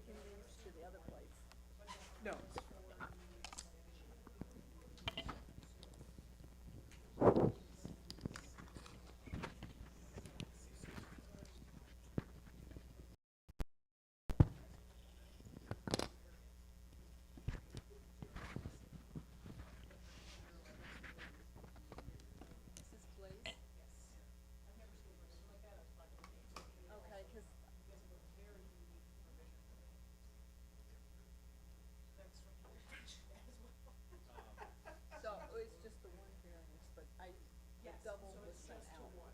taking these to the other place? No. Is this glazed? Okay, cause. So it's just the one variance, but the double was sent out. Okay.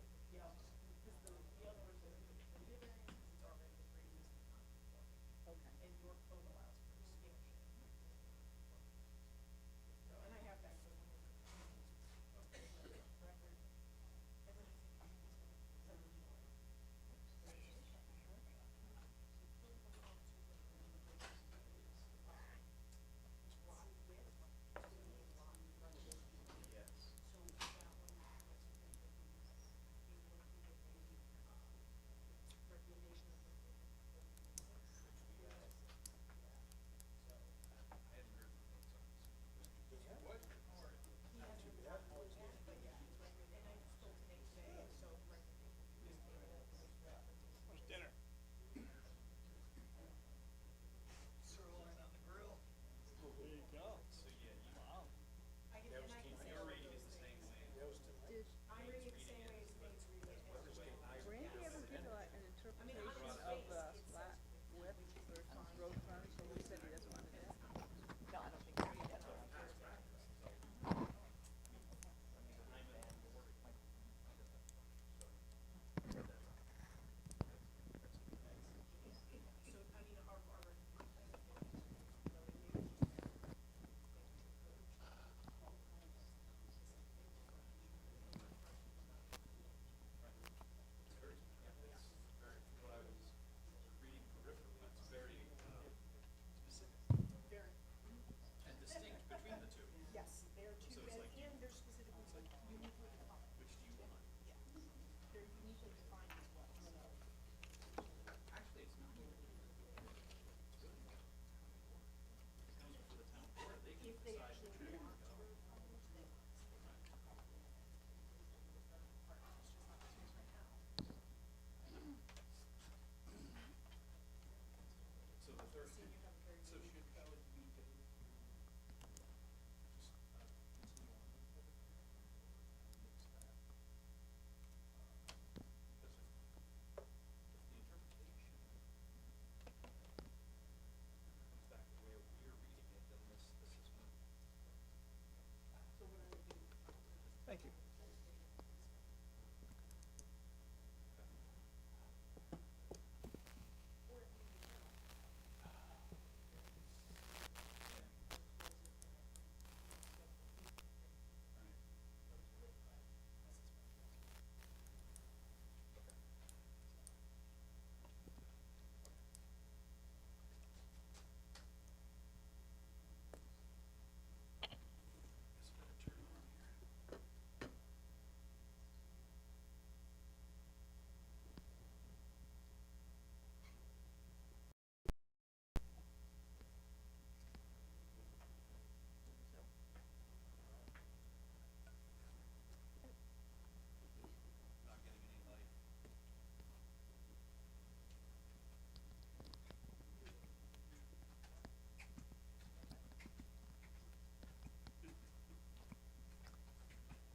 Where's dinner? Sirloin on the grill. There you go. Wow. Did Randy ever give an interpretation of flat width versus road frontage, so he said he doesn't want to do it? No, I don't think so. He doesn't want to. And distinct between the two. Yes, they are two, and they're specifically uniquely defined. Which do you want? They're uniquely defined as well, so. Actually, it's not. It's really not. Those are for the town board. They can If they decide actually which way to want go. to road frontage, they must. So the third, so should we go through, just, continue on with the, mix that? Because if the interpretation comes back the way we're reading it, then this is moot. So what I would do. Thank you. Is it gonna turn on here? Not getting any light.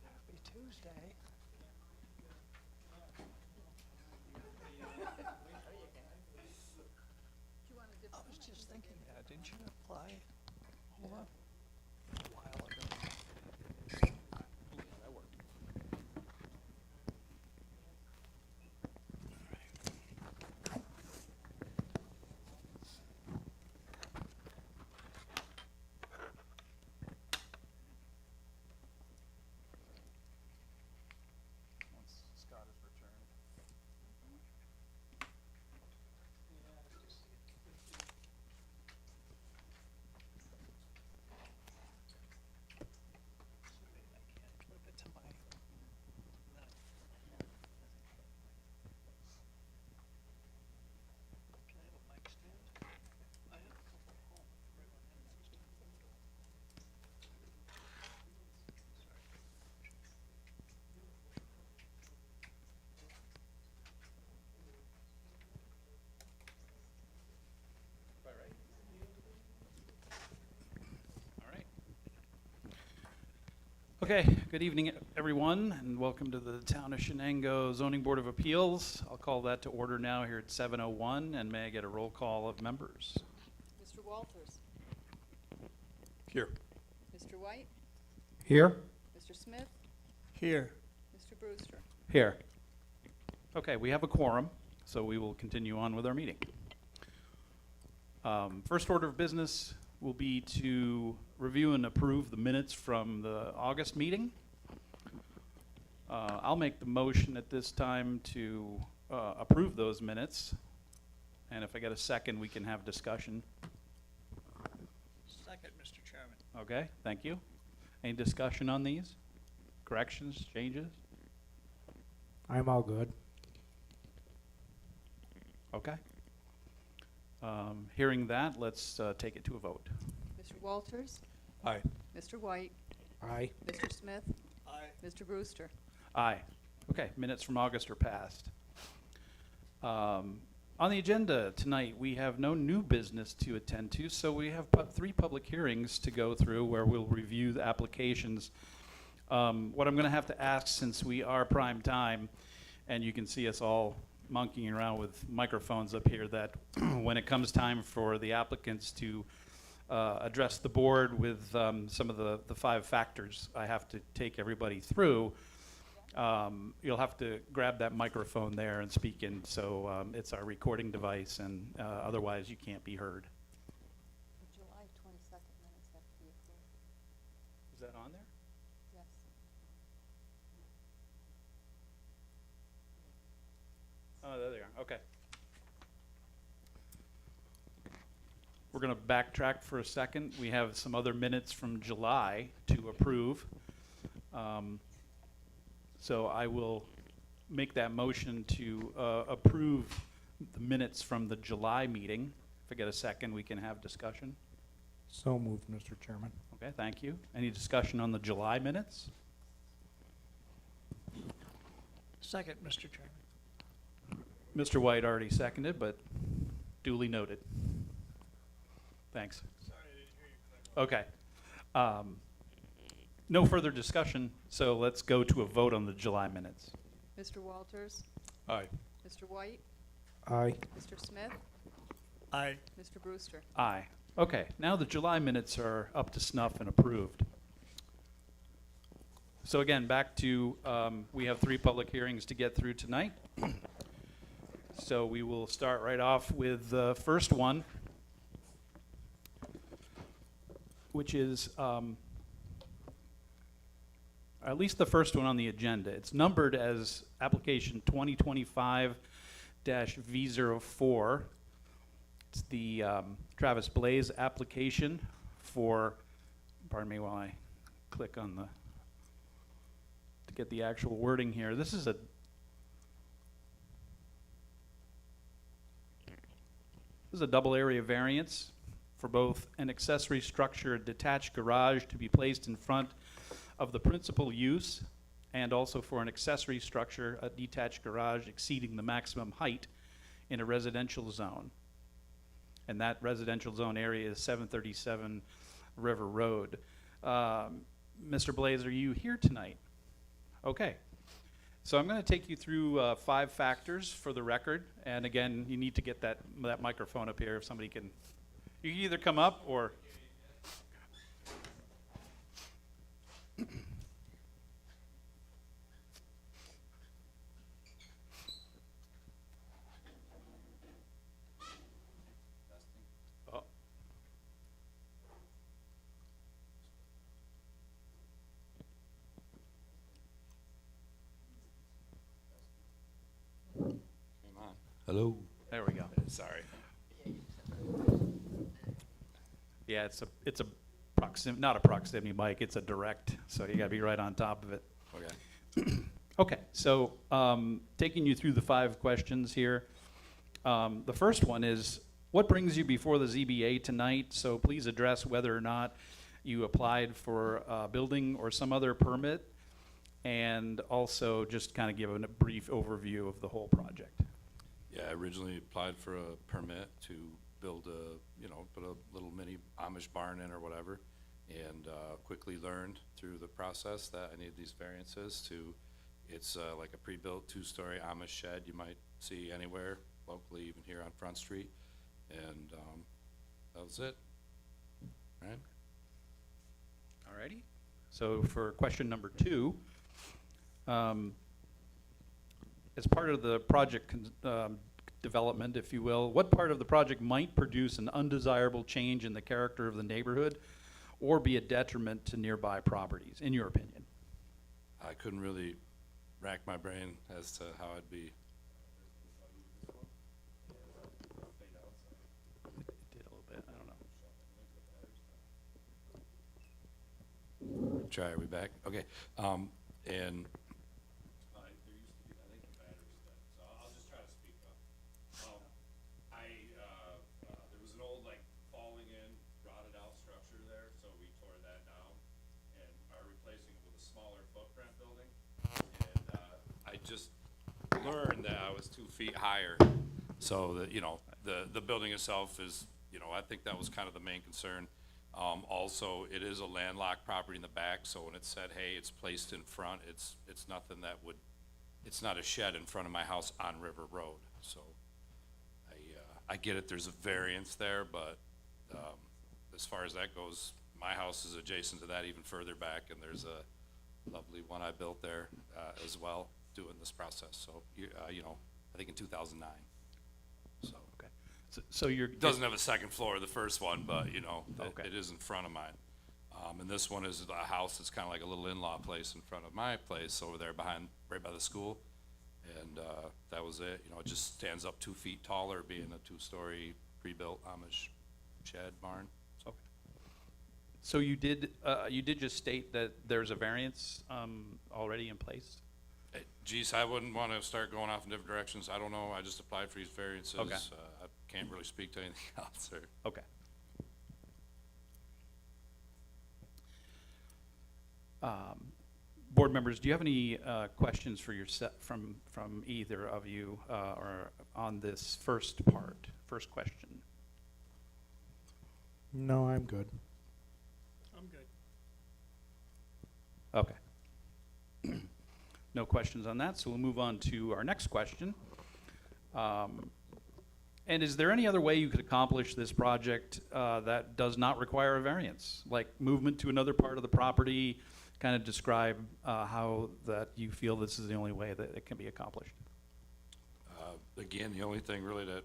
Happy Tuesday. Do you want a I different was one? just thinking that, didn't you apply? Hold on. A while ago. Yeah, that worked. Once Scott has returned. Yeah, it's just. Okay, good evening, everyone, and welcome to the Town of Shenango Zoning Board of Appeals. I'll call that to order now here at 7:01, and may I get a roll call of members? Mr. Walters, Here. Mr. White, Here. Mr. Smith, Here. Mr. Brewster. Here. Okay, we have a quorum, so we will continue on with our meeting. First order of business will be to review and approve the minutes from the August meeting. I'll make the motion at this time to approve those minutes. And if I get a second, we can have discussion. Second, Mr. Chairman. Okay, thank you. Any discussion on these? Corrections, changes? I'm all good. Okay. Hearing that, let's take it to a vote. Mr. Walters, Aye. Mr. White, Aye. Mr. Smith, Aye. Mr. Brewster. Aye. Okay, minutes from August are passed. On the agenda tonight, we have no new business to attend to, so we have 3 public hearings to go through where we'll review the applications. What I'm going to have to ask, since we are prime time, and you can see us all monkeying around with microphones up here, that when it comes time for the applicants to address the board with some of the 5 factors I have to take everybody through, you'll have to grab that microphone there and speak in, so it's our recording device, and otherwise you can't be heard. The July 22nd minutes have to be approved. Is that on there? Yes. Oh, there they are, okay. We're gonna backtrack for a second. We have some other minutes from July to approve. So I will make that motion to approve the minutes from the July meeting. If I get a second, we can have discussion. So moved, Mr. Chairman. Okay, thank you. Any discussion on the July minutes? Second, Mr. Chairman. Mr. White already seconded, but duly noted. Thanks. Sorry, I didn't hear you. Okay. No further discussion, so let's go to a vote on the July minutes. Mr. Walters, Aye. Mr. White, Aye. Mr. Smith, Aye. Mr. Brewster. Aye. Okay, now the July minutes are up to snuff and approved. So again, back to, we have 3 public hearings to get through tonight. So we will start right off with the first one, which is at least the first one on the agenda. It's numbered as application 2025-V04. It's the Travis Blaze application for, pardon me while I click on to get the actual wording here. This is a double area variance for both an accessory structure, a detached garage to be placed in front of the principal use, and also for an accessory structure, a detached garage exceeding the maximum height in a residential zone. And that residential zone area is 737 River Road. Mr. Blaze, are you here tonight? Okay. So I'm going to take you through 5 factors for the record. And again, you need to get that microphone up here if somebody can. You can either come up or. Oh. Hello. There we go. Sorry. Yeah, it's a not a proximity mic, it's a direct, so you gotta be right on top of it. Okay. Okay, so taking you through the 5 questions here. The first one is, what brings you before the ZBA tonight? So please address whether or not you applied for a building or some other permit, and also just kind of give a brief overview of the whole project. Yeah, I originally applied for a permit to build a, put a little mini Amish barn in or whatever. and quickly learned through the process that I needed these variances to, it's like a pre-built two-story Amish shed you might see anywhere locally, even here on Front Street. And that was it, right? Alrighty. So for question number 2, as part of the project development, if you will, what part of the project might produce an undesirable change in the character of the neighborhood or be a detriment to nearby properties, in your opinion? I couldn't really rack my brain as to how I'd be. It did a little bit, I don't know. Try, are we back? Okay. And there used to be, I think the battery's dead, so I'll just try to speak up. There was an old, like, falling in, rotted out structure there, so we tore that down and are replacing it with a smaller footprint building. And, I just learned that I was 2 feet higher, so that, you know, the building itself is, you know, I think that was kind of the main concern. Also, it is a landlocked property in the back, so when it said, hey, it's placed in front, it's nothing that would, it's not a shed in front of my house on River Road. So I get it, there's a variance there, but as far as that goes, my house is adjacent to that even further back, and there's a lovely one I built there as well, doing this process. So, you know, I think in 2009. So. Okay. So you're. It doesn't have a second floor, the first one, but, you know, Okay. it is in front of mine. And this one is a house that's kind of like a little in-law place in front of my place over there behind, right by the school. And that was it. You know, it just stands up 2 feet taller, being a 2-story pre-built Amish shed barn. Okay. So you did just state that there's a variance already in place? Geez, I wouldn't want to start going off in different directions. I don't know. I just applied for these variances. Okay. I can't really speak to anything else. Or Okay. Board members, do you have any questions for from either of you or on this first question? No, I'm good. I'm good. Okay. No questions on that, so we'll move on to our next question. And is there any other way you could accomplish this project that does not require a variance? Like movement to another part of the property, kind of describe how that you feel this is the only way that it can be accomplished. again, the only thing really that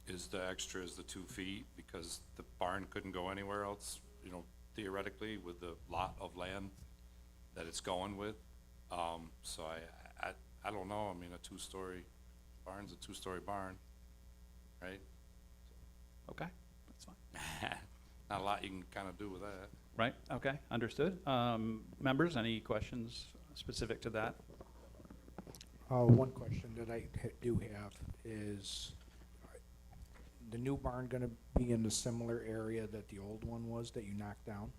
is the extra is the 2 feet, because the barn couldn't go anywhere else, you know, theoretically, with the lot of land that it's going with. So I don't know. I mean, a 2-story barn's a 2-story barn, right? Okay, that's fine. Not a lot you can kind of do with that. Right, okay, understood. Members, any questions specific to that? One question that I do have is, the new barn gonna be in the similar area that the old one was that you knocked down?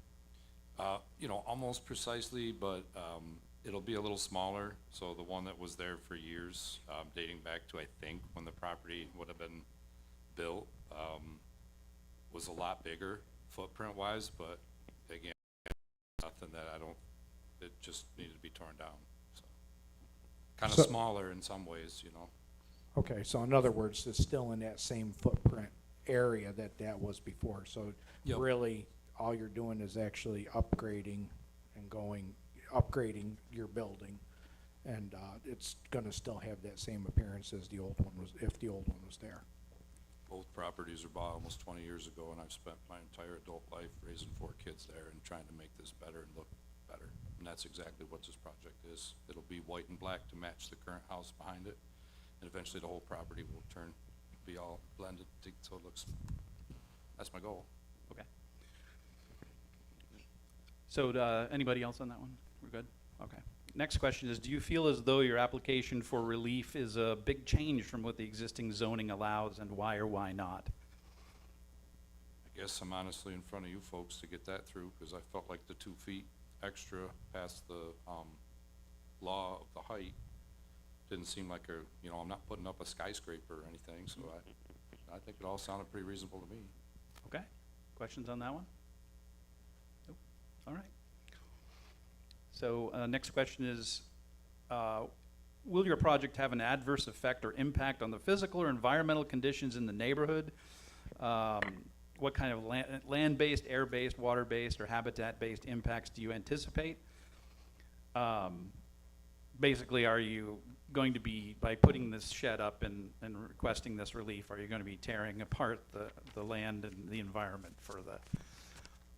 You know, almost precisely, but it'll be a little smaller. So the one that was there for years, dating back to, I think, when the property would have been built, was a lot bigger footprint-wise, but again, nothing that it just needed to be torn down. So kind of So- smaller in some ways, you know. Okay, so in other words, it's still in that same footprint area that was before, so Yep. really, all you're doing is actually upgrading and upgrading your building, and it's gonna still have that same appearance as the old one was, if the old one was there. Both properties were bought almost 20 years ago, and I've spent my entire adult life raising 4 kids there and trying to make this better and look better. And that's exactly what this project is. It'll be white and black to match the current house behind it. And eventually the whole property will be all blended, so it looks, that's my goal. Okay. So anybody else on that one? We're good? Okay. Next question is, do you feel as though your application for relief is a big change from what the existing zoning allows, and why or why not? I guess I'm honestly in front of you folks to get that through, because I felt like the 2 feet extra past the law of the height didn't seem like you know, I'm not putting up a skyscraper or anything, so I think it all sounded pretty reasonable to me. Okay. Questions on that one? Nope. All right. So, next question is, will your project have an adverse effect or impact on the physical or environmental conditions in the neighborhood? What kind of land-based, air-based, water-based, or habitat-based impacts do you anticipate? Basically, are you going to be, by putting this shed up and requesting this relief, are you going to be tearing apart the land and the environment for the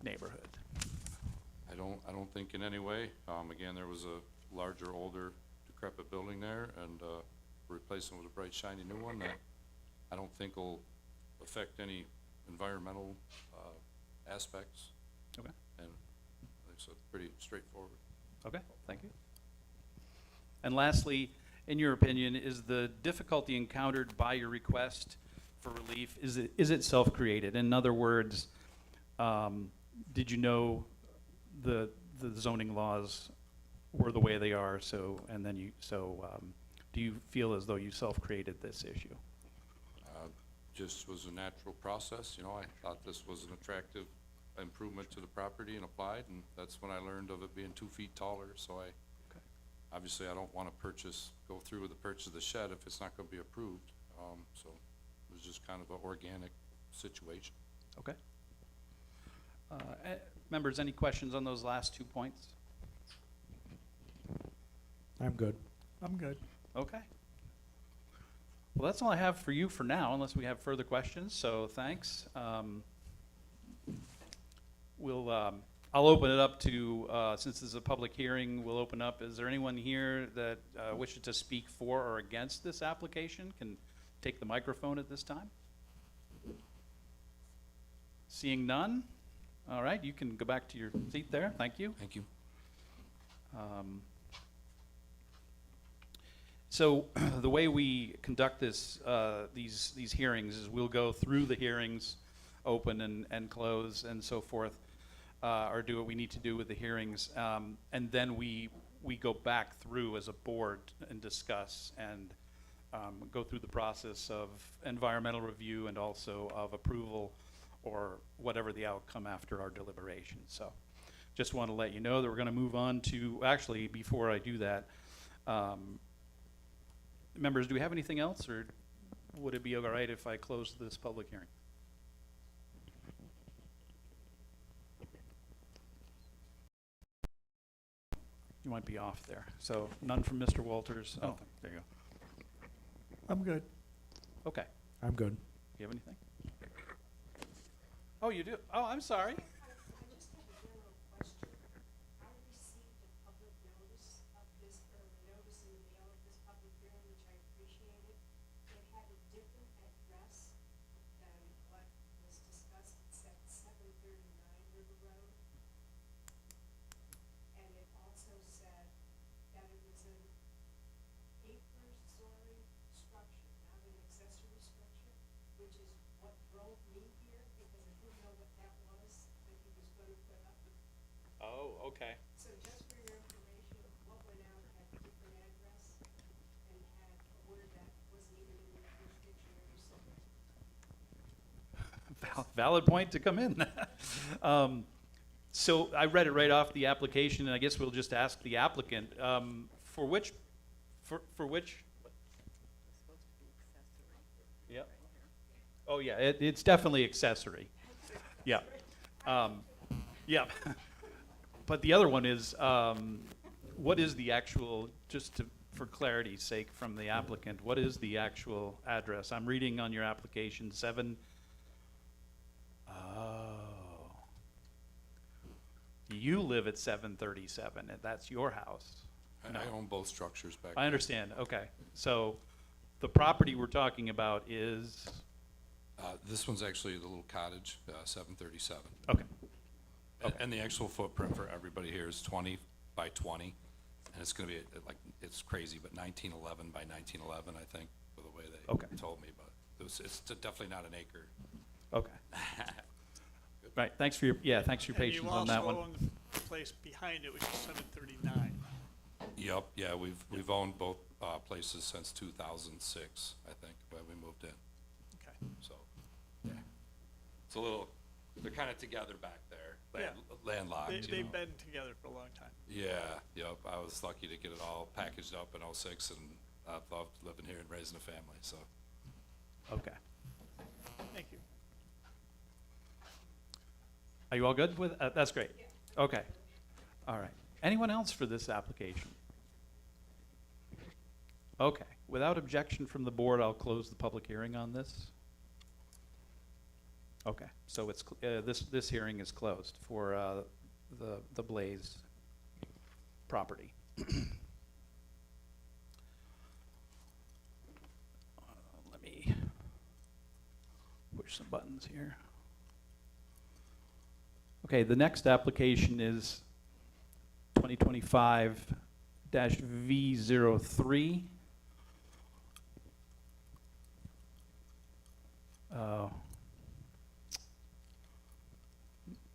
neighborhood? I don't think in any way. Again, there was a larger, older, decrepit building there, and replacing with a bright, shiny new one that I don't think will affect any environmental aspects. Okay. And it's pretty straightforward. Okay, thank you. And lastly, in your opinion, is the difficulty encountered by your request for relief, is it self-created? In other words, did you know the zoning laws were the way they are, and then do you feel as though you self-created this issue? Just was a natural process, you know. I thought this was an attractive improvement to the property and applied, and that's when I learned of it being 2 feet taller. So obviously I don't want to go through with the purchase of the shed if it's not going to be approved. So it was just kind of an organic situation. Okay. Members, any questions on those last 2 points? I'm good. I'm good. Okay. Well, that's all I have for you for now, unless we have further questions, so thanks. I'll open it up to, since this is a public hearing, we'll open up. Is there anyone here that wishes to speak for or against this application? Can take the microphone at this time. Seeing none? All right, you can go back to your seat there. Thank you. Thank you. So the way we conduct this, these hearings is we'll go through the hearings, open and close and so forth, or do what we need to do with the hearings, and then we go back through as a board and discuss and go through the process of environmental review and also of approval or whatever the outcome after our deliberation. So just want to let you know that we're going to move on to, actually, before I do that, members, do we have anything else, or would it be all right if I close this public hearing? You might be off there. So none from Mr. Walters. Oh, there you go. I'm good. Okay. I'm good. You have anything? Oh, you do? Oh, I'm sorry. I just have a general question. I received a public notice of this, or a notice in the mail of this public hearing, which I appreciated. It had a different address than what was discussed. It said 739 River Road. And it also said that it was an acre-story structure, not an accessory structure, which is what drove me here, because I didn't know what that was that he was going to put up. Oh, okay. So just for your information, what went out had a different address and had a word that wasn't even in the English dictionary, so. Valid point to come in. So I read it right off the application, and I guess we'll just ask the applicant, for which? It's supposed to be accessory. Yep. Oh, yeah, it's definitely accessory. Yeah. Yeah. But the other one is, what is the actual, for clarity's sake from the applicant, what is the actual address? I'm reading on your application 7. Oh. You live at 737, and that's your house. I own both structures back I there. understand, okay. So the property we're talking about is, This one's actually the little cottage, 737. okay, And the actual footprint for everybody here is 20 by 20. And it's going to be it's crazy, but 1911 by 1911, I think, for the way they Okay. told me. But it's definitely not an acre. okay. Right, thanks for your patience on that one. And you also own the place behind it, which is 739. Yep, yeah, we've owned both places since 2006, I think, when we moved in. Okay. So, yeah. It's a little, they're kind of together back there. landlocked. They, you they've know. been together for a long time. Yeah, yep, I was lucky to get it all packaged up in '06, and I've loved living here and raising a family, so. Okay. Thank you. Are you all good with, that's great. Okay. All right. Anyone else for this application? Okay. Without objection from the board, I'll close the public hearing on this. Okay. So it's, this hearing is closed for the Blaze property. Let me push some buttons here. Okay, the next application is 2025-V03.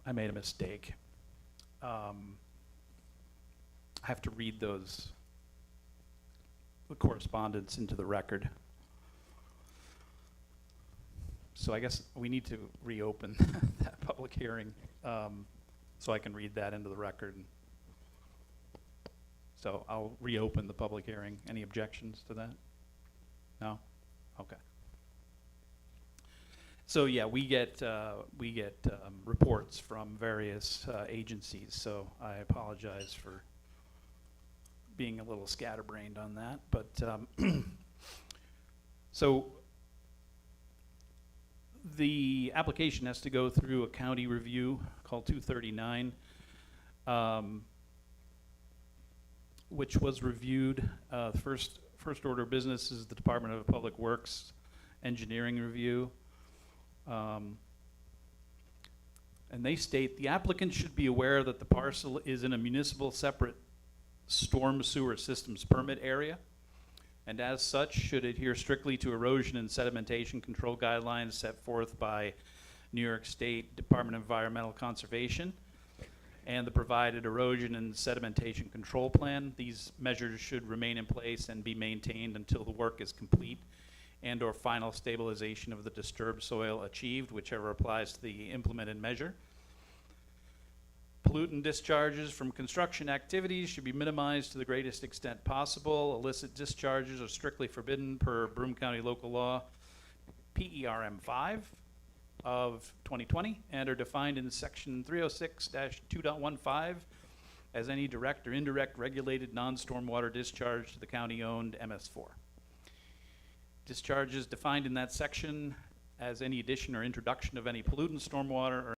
I made a mistake. I have to read the correspondence into the record. So I guess we need to reopen that public hearing, so I can read that into the record. So I'll reopen the public hearing. Any objections to that? No? Okay. So yeah, we get reports from various agencies, so I apologize for being a little scatterbrained on that. But so the application has to go through a county review called 239, which was reviewed. First order of business is the Department of Public Works engineering review. And they state the applicant should be aware that the parcel is in a municipal separate storm sewer systems permit area, and as such should adhere strictly to erosion and sedimentation control guidelines set forth by New York State Department of Environmental Conservation and the provided erosion and sedimentation control plan. These measures should remain in place and be maintained until the work is complete and or final stabilization of the disturbed soil achieved, whichever applies to the implemented measure. Pollutant discharges from construction activities should be minimized to the greatest extent possible. Illicit discharges are strictly forbidden per Broome County Local Law PERM 5 of 2020 and are defined in section 306-2.15 as any direct or indirect regulated non-stormwater discharge to the county-owned MS4. Discharges defined in that section as any addition or introduction of any pollutant, stormwater, or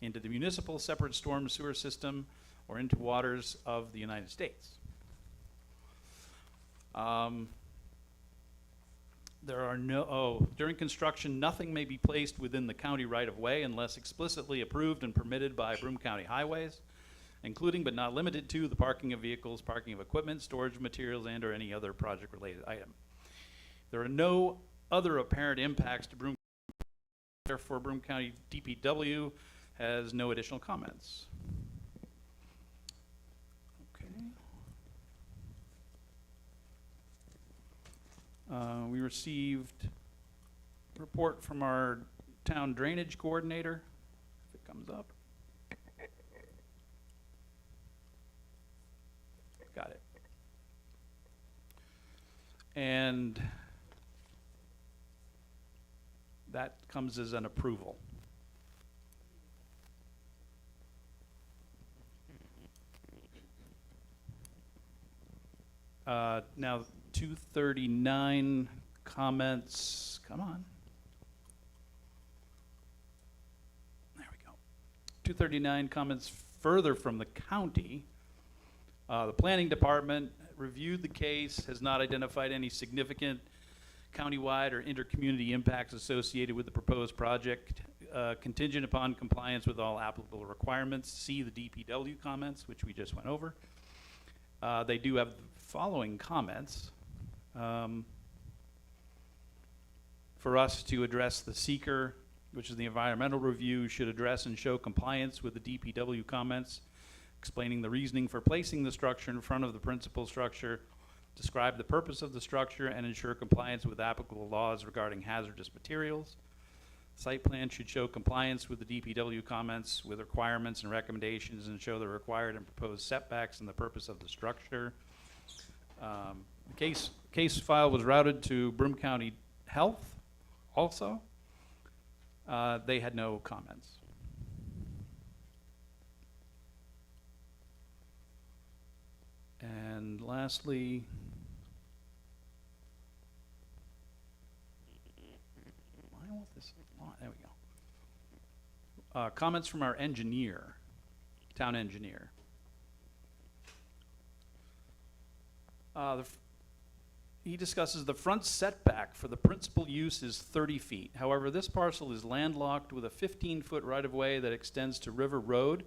into the municipal separate storm sewer system or into waters of the United States. During construction, nothing may be placed within the county right-of-way unless explicitly approved and permitted by Broome County Highways, including but not limited to the parking of vehicles, parking of equipment, storage of materials, and or any other project-related item. There are no other apparent impacts to Broome County. Therefore, Broome County DPW has no additional comments. Okay. We received a report from our town drainage coordinator, if it comes up. Got it. And that comes as an approval. Now 239 comments, come on. There we go. 239 comments further from the county. The planning department reviewed the case, has not identified any significant countywide or intercommunity impacts associated with the proposed project, contingent upon compliance with all applicable requirements. See the DPW comments, which we just went over. They do have the following comments. For us to address the seeker, which is the environmental review, should address and show compliance with the DPW comments, explaining the reasoning for placing the structure in front of the principal structure, describe the purpose of the structure, and ensure compliance with applicable laws regarding hazardous materials. Site plan should show compliance with the DPW comments, with requirements and recommendations, and show the required and proposed setbacks and the purpose of the structure. The case file was routed to Broome County Health also. They had no comments. And lastly, why won't this, oh, there we go. Comments from our engineer, town engineer. He discusses the front setback for the principal use is 30 feet. However, this parcel is landlocked with a 15-foot right-of-way that extends to River Road.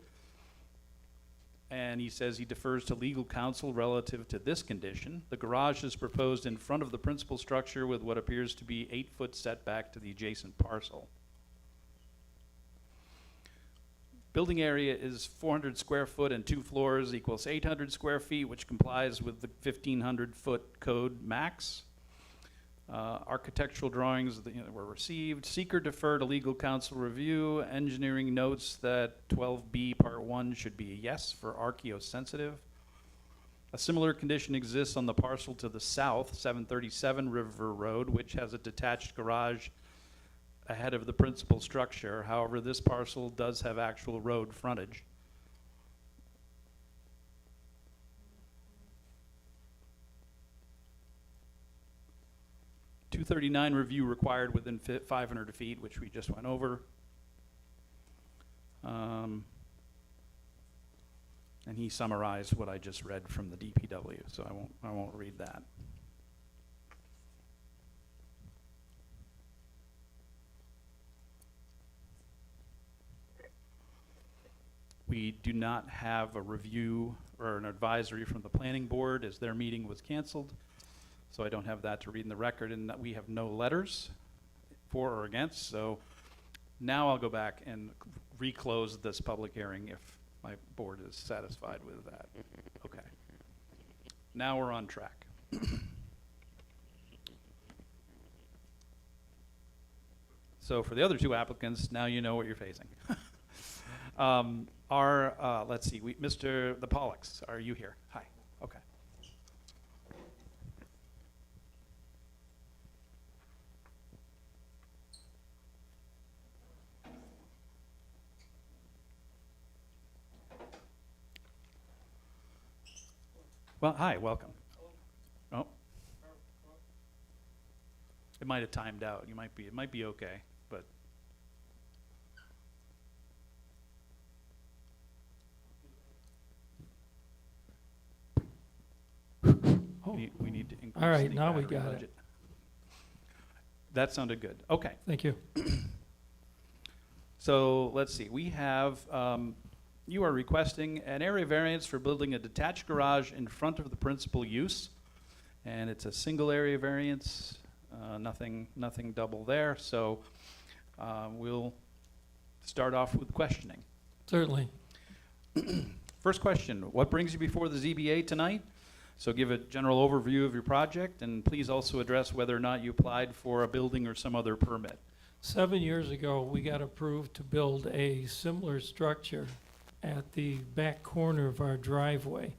And he says he defers to legal counsel relative to this condition. The garage is proposed in front of the principal structure with what appears to be 8-foot setback to the adjacent parcel. Building area is 400 square foot and 2 floors equals 800 square feet, which complies with the 1,500 foot code max. Architectural drawings were received. Seeker deferred to legal counsel review. Engineering notes that 12B Part 1 should be a yes for archaeosensitive. A similar condition exists on the parcel to the south, 737 River Road, which has a detached garage ahead of the principal structure. However, this parcel does have actual road frontage. .239 review required within 500 feet, which we just went over. And he summarized what I just read from the DPW, so I won't read that. We do not have a review or an advisory from the planning board as their meeting was canceled. So I don't have that to read in the record, and that we have no letters for or against. So now I'll go back and reclose this public hearing if my board is satisfied with that. Okay. Now we're on track. So for the other two applicants, now you know what you're facing. Let's see, Mr. The Pollocks, are you here? Hi, okay. Well, hi, welcome. Oh. It might have timed out. It might be okay, but. We need to increase All right, the now we battery got it. budget. That sounded good. Okay. Thank you. So let's see. We have, you are requesting an area variance for building a detached garage in front of the principal use. And it's a single area variance, nothing double there. So we'll start off with questioning. Certainly. First question, what brings you before the ZBA tonight? So give a general overview of your project, and please also address whether or not you applied for a building or some other permit. 7 years ago, we got approved to build a similar structure at the back corner of our driveway.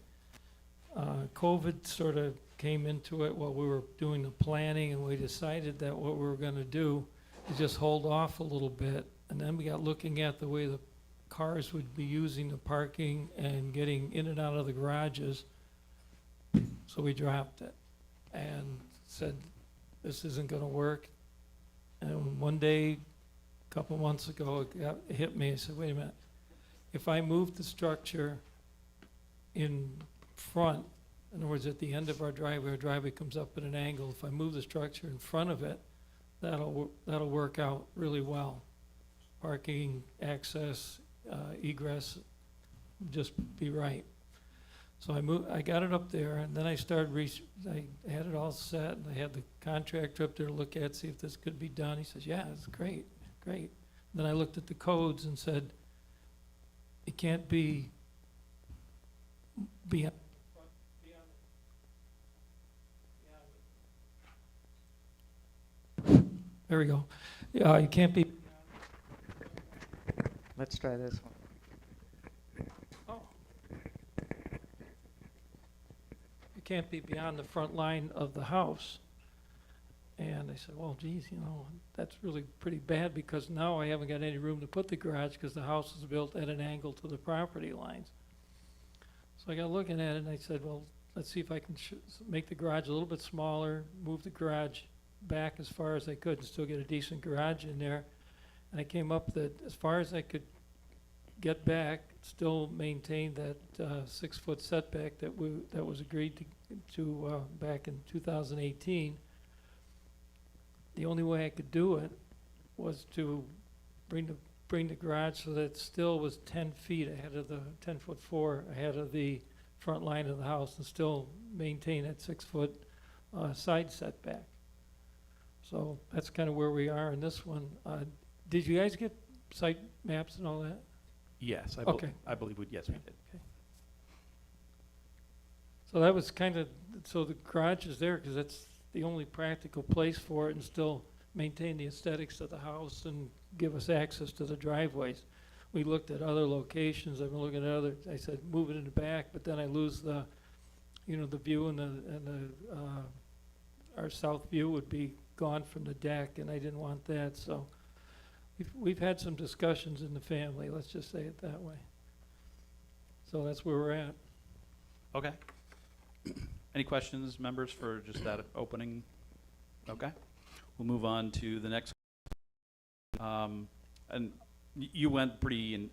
COVID sort of came into it while we were doing the planning, and we decided that what we were gonna do is just hold off a little bit. And then we got looking at the way the cars would be using the parking and getting in and out of the garages. So we dropped it and said, this isn't gonna work. And one day, a couple months ago, it hit me. I said, wait a minute. If I move the structure in front, in other words, at the end of our driveway comes up at an angle. If I move the structure in front of it, that'll work out really well. Parking, access, egress, just be right. So I got it up there, and then I started I had it all set, and I had the contractor up there to look at, see if this could be done. He says, yeah, it's great, great. Then I looked at the codes and said, it can't be beyond. There we go. You can't be beyond Let's try this one. Oh. It can't be beyond the front line of the house. And I said, well, geez, you know, that's really pretty bad because now I haven't got any room to put the garage because the house is built at an angle to the property lines. So I got looking at it and I said, well, let's see if I can make the garage a little bit smaller, move the garage back as far as I could and still get a decent garage in there. And I came up that as far as I could get back, still maintain that 6-foot setback that was agreed to back in 2018. The only way I could do it was to bring the garage so that it still was 10 feet ahead of the 10'4" ahead of the front line of the house and still maintain that 6-foot side setback. So that's kind of where we are in this one. Did you guys get site maps and all that? Yes, Okay. I believe yes, we did. Okay. So that was kind of, so the garage is there because that's the only practical place for it and still maintain the aesthetics of the house and give us access to the driveways. We looked at other locations. I've been looking at other, I said, move it in the back, but then I lose the, you know, the view and our south view would be gone from the deck and I didn't want that. So we've had some discussions in the family, let's just say it that way. So that's where we're at. Okay. Any questions, members, for just that opening? Okay. We'll move on to the next. And you went pretty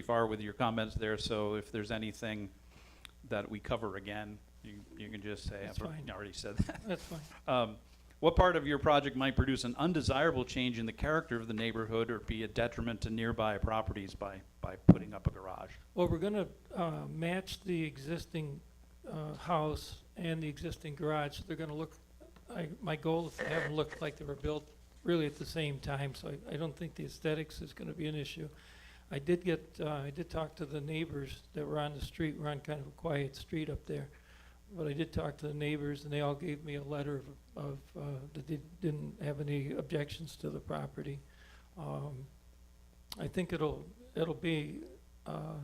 far with your comments there, so if there's anything that we cover again, you can just say, That's fine. I already said that. That's fine. What part of your project might produce an undesirable change in the character of the neighborhood or be a detriment to nearby properties by putting up a garage? Well, we're gonna match the existing house and the existing garage. So they're gonna look, my goal is to have them look like they were built really at the same time, so I don't think the aesthetics is gonna be an issue. I did talk to the neighbors that were on the street. We're on kind of a quiet street up there. But I did talk to the neighbors and they all gave me a letter of that they didn't have any objections to the property. I think it'll be, I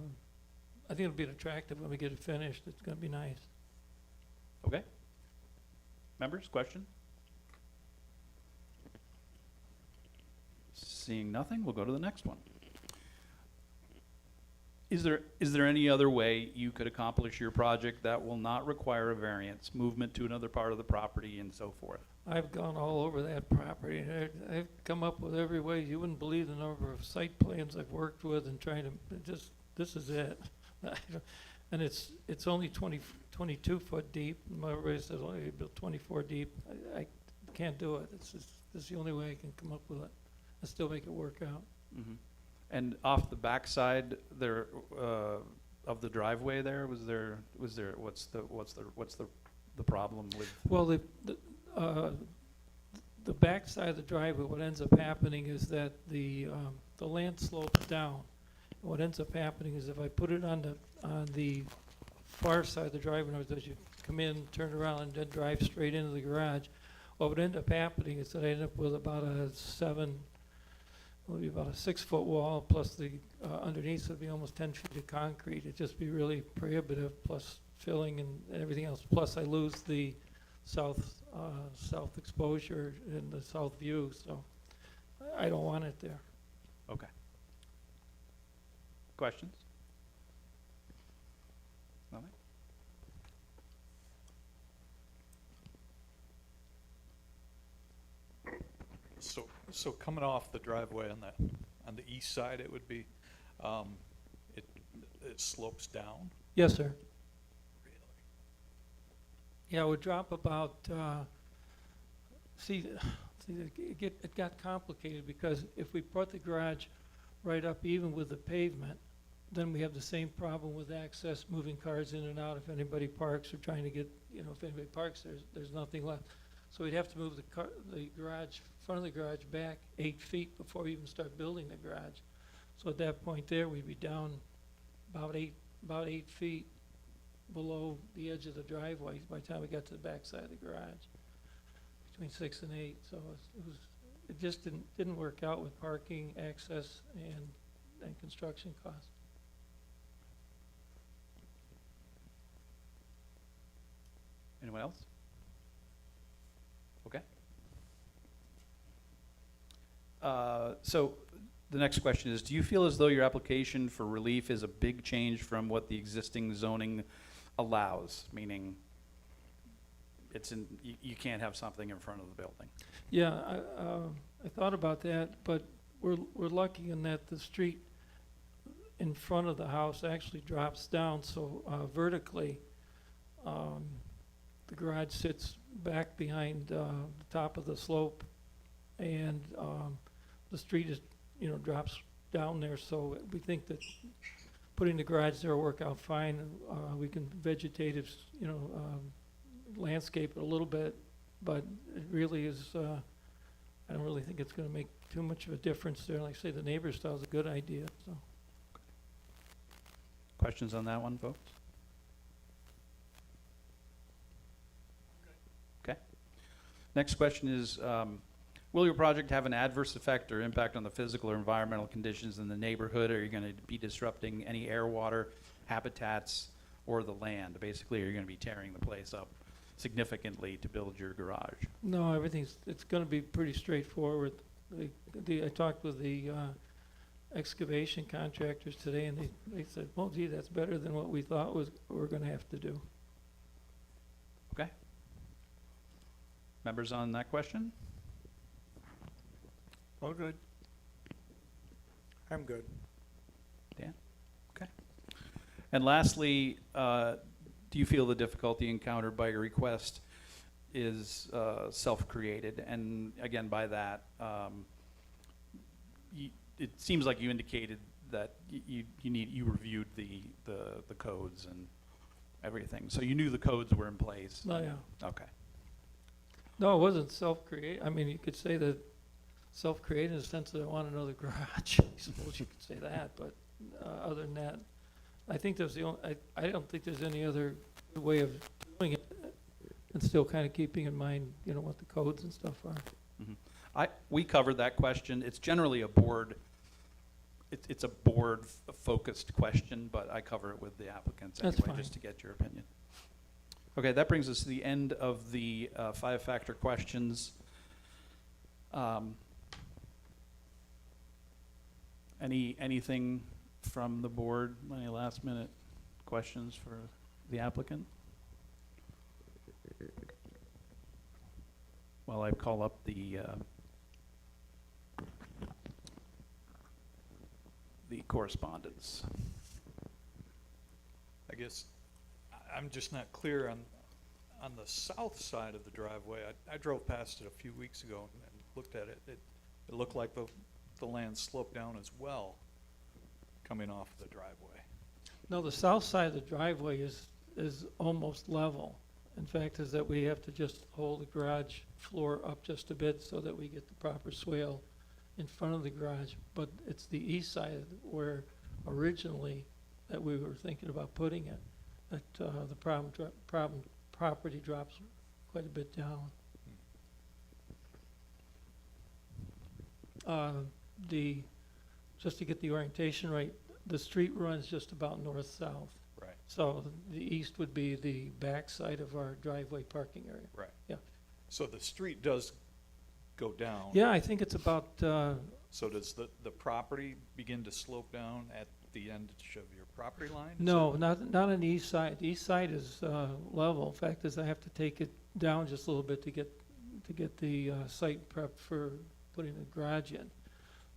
think it'll be attractive when we get it finished. It's gonna be nice. Okay. Members, question? Seeing nothing, we'll go to the next one. Is there any other way you could accomplish your project that will not require a variance, movement to another part of the property and so forth? I've gone all over that property. I've come up with every way. You wouldn't believe the number of site plans I've worked with and trying to this is it. And it's only 22 foot deep. Everybody says, oh, you built 24 deep. I can't do it. This is the only way I can come up with it and still make it work out. Mm-hmm. And off the backside there of the driveway there, was there what's the problem with? Well, the back side of the driveway, what ends up happening is that the land slopes down. And what ends up happening is if I put it on the far side of the driveway, as you come in, turn around, and then drive straight into the garage, what would end up happening is that I end up with about a 6-foot wall, plus the underneath would be almost 10 feet of concrete. It'd just be really prohibitive, plus filling and everything else. Plus I lose the south exposure and the south view, so I don't want it there. Okay. Questions? Nothing? So coming off the driveway on the east side, it would be, it slopes down? Yes, sir. Really? Yeah, it would drop about, it got complicated because if we put the garage right up even with the pavement, then we have the same problem with access, moving cars in and out. If anybody parks or trying to get, if anybody parks, there's nothing left. So we'd have to move the garage, front of the garage back 8 feet before we even start building the garage. So at that point there, we'd be down about eight feet below the edge of the driveway by the time we got to the back side of the garage, between 6 and 8. So it just didn't work out with parking, access, and construction cost. Anyone else? Okay. So the next question is, do you feel as though your application for relief is a big change from what the existing zoning allows? Meaning, it's in, you can't have something in front of the building. Yeah, I thought about that, but we're lucky in that the street in front of the house actually drops down, so vertically, the garage sits back behind the top of the slope, and the street is, drops down there, so we think that putting the garage there will work out fine. We can vegetative, landscape it a little bit, but it really is, I don't really think it's gonna make too much of a difference there. Like I say, the neighbor's style is a good idea, so. Questions on that one, folks? Okay. Next question is, will your project have an adverse effect or impact on the physical or environmental conditions in the neighborhood? Are you going to be disrupting any air, water, habitats, or the land? Basically, are you going to be tearing the place up significantly to build your garage? No, it's gonna be pretty straightforward. I talked with the excavation contractors today, and they said, well, gee, that's better than what we thought we're gonna have to do. Okay. Members on that question? All good. I'm good. Dan? Okay. And lastly, do you feel the difficulty encountered by your request is self-created? And again, by that, it seems like you indicated that you reviewed the codes and everything, so you knew the codes were in place. Oh, yeah. Okay. No, it wasn't self-created. I mean, you could say that self-created in the sense that I want another garage. I suppose you could say that, but other than that, I think there's I don't think there's any other way of doing it, and still kind of keeping in mind, what the codes and stuff are. Mm-hmm. We covered that question. It's generally a board. It's a board-focused question, but I cover it with the applicants That's anyway, fine. just to get your opinion. Okay, that brings us to the end of the five-factor questions. Anything from the board? Any last-minute questions for the applicant? Well, I call up the correspondence. I guess I'm just not clear on the south side of the driveway. I drove past it a few weeks ago and looked at it. It looked like the land sloped down as well, coming off the driveway. No, the south side of the driveway is almost level. In fact, is that we have to just hold the garage floor up just a bit so that we get the proper swale in front of the garage. But it's the east side where originally that we were thinking about putting it, that the property drops quite a bit down. Just to get the orientation right, the street runs just about north-south. Right. So the east would be the back side of our driveway parking area. Right. Yeah. So the street does go down. Yeah, I think it's about, So does the property begin to slope down at the end of your property line? Is no, that- not on the east side. The east side is level. In fact, is I have to take it down just a little bit to get the site prep for putting the garage in.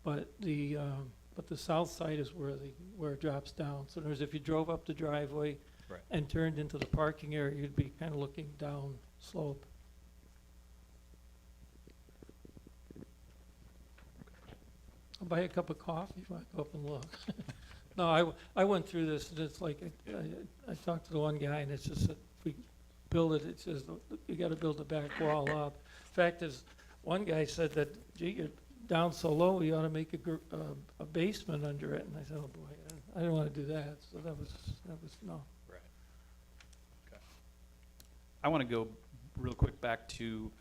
But the south side is where it drops down. So there's, if you drove up the driveway Right. and turned into the parking area, you'd be kind of looking down slope. I'll buy you a cup of coffee if I go up and look. No, I went through this, and it's like, I talked to the one guy, and it's just that if we build it, it says, you gotta build the back wall up. Fact is, one guy said that, gee, you're down so low, you ought to make a basement under it, and I said, oh boy, I didn't wanna do that, so that was, no. Right. Okay. I want to go real quick back to